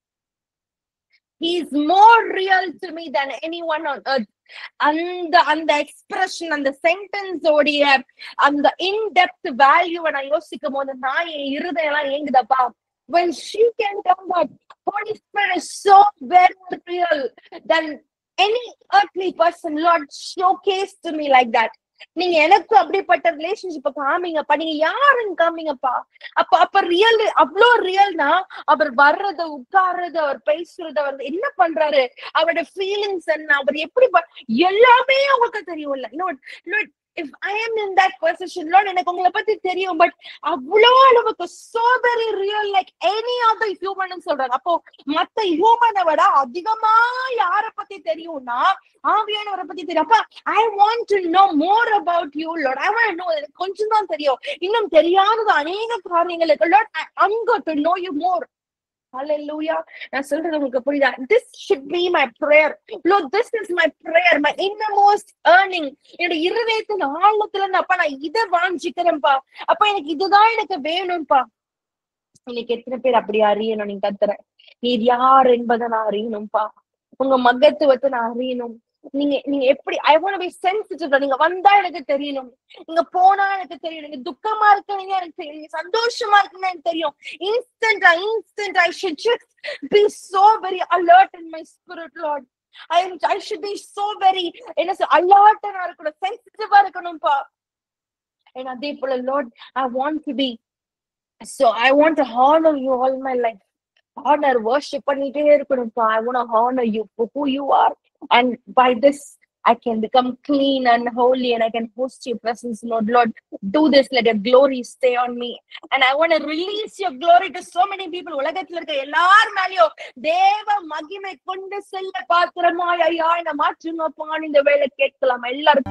He is more real to me than anyone on earth. அந்த எக்ஸ்பிரஷன், அந்த சென்டென்ஸ் ஓடைய அந்த இன்டெப்த் வேல்யூ நான் யோசிக்கும் போது நான் என் இருதயம் எல்லாம் ஏங்குதப்பா. When she can come that Holy Spirit is so very real than any earthly person. Lord, showcase to me like that. நீங்க எனக்கு அப்படிப்பட்ட ரிலேஷன்ஷிப் காமிங்கப்பா. நீங்க யாருன்னு காமிங்கப்பா. அப்ப ரியல், அவ்வளோ ரியல்னா அவர் வர்றது, உட்கார்றது, அவர் பேசுறது, அவர் என்ன பண்றாரு, அவரோட ஃபீலிங்ஸ் என்ன, அவர் எப்படி எல்லாமே அவங்களுக்கு தெரியும்ல. Lord, if I am in that position, Lord, எனக்கு உங்களை பத்தி தெரியும். பட் அவ்வளோ அளவுக்கு so very real like any other human சொல்றாங்க. அப்போ மத்த ஹியூமனை விட அதிகமா யார பத்தி தெரியும்னா ஆவியானவரை பத்தி தெரியும். அப்ப I want to know more about you, Lord. I want to know. எனக்கு கொஞ்சம் தான் தெரியும், இன்னும் தெரியாதது அநேக காரியங்கள் இருக்கு. Lord, I'm going to know you more. Hallelujah. நான் சொல்றது உங்களுக்கு புரியுதா? This should be my prayer. Lord, this is my prayer, my innermost yearning. என்னோட இருதயத்தின் ஆழத்துல அப்பா நான் இதை வாஞ்சிக்கிறேன்ப்பா. அப்ப எனக்கு இதுதான் எனக்கு வேணும்பா. இன்னைக்கு எத்தனை பேர் அப்படி அறியணும்? நீங்க கத்துற நீர் யார் என்பதை நான் அறியணும்பா. உங்க மகத்துவத்தை நான் அறியணும். நீங்க எப்படி I want to be sensitive. நீங்க வந்தா எனக்கு தெரியணும், நீங்க போனா எனக்கு தெரியும், நீங்க துக்கமா இருக்கீங்க எனக்கு தெரியும், நீங்க சந்தோஷமா இருக்கீங்க எனக்கு தெரியும். Instant I should just be so very alert in my spirit, Lord. I should be so very alert ஆ இருக்கணும், சென்சிட்டிவா இருக்கணும்பா. And அதே போல Lord, I want to honor you all my life. Honor, worship பண்ணிட்டே இருக்கணும்ப்பா. I want to honor you for who you are. And by this, I can become clean and holy and I can host your presence, Lord. Do this, let your glory stay on me. And I want to release your glory to so many people. உலகத்துல இருக்க எல்லார் மேலயும் தேவ மகிமை கொண்டு செல்ல பாத்திரமாய் ஐயா என்ன மாற்றுங்கப்பான்னு இந்த வேளை கேட்கலாம் எல்லாரும்.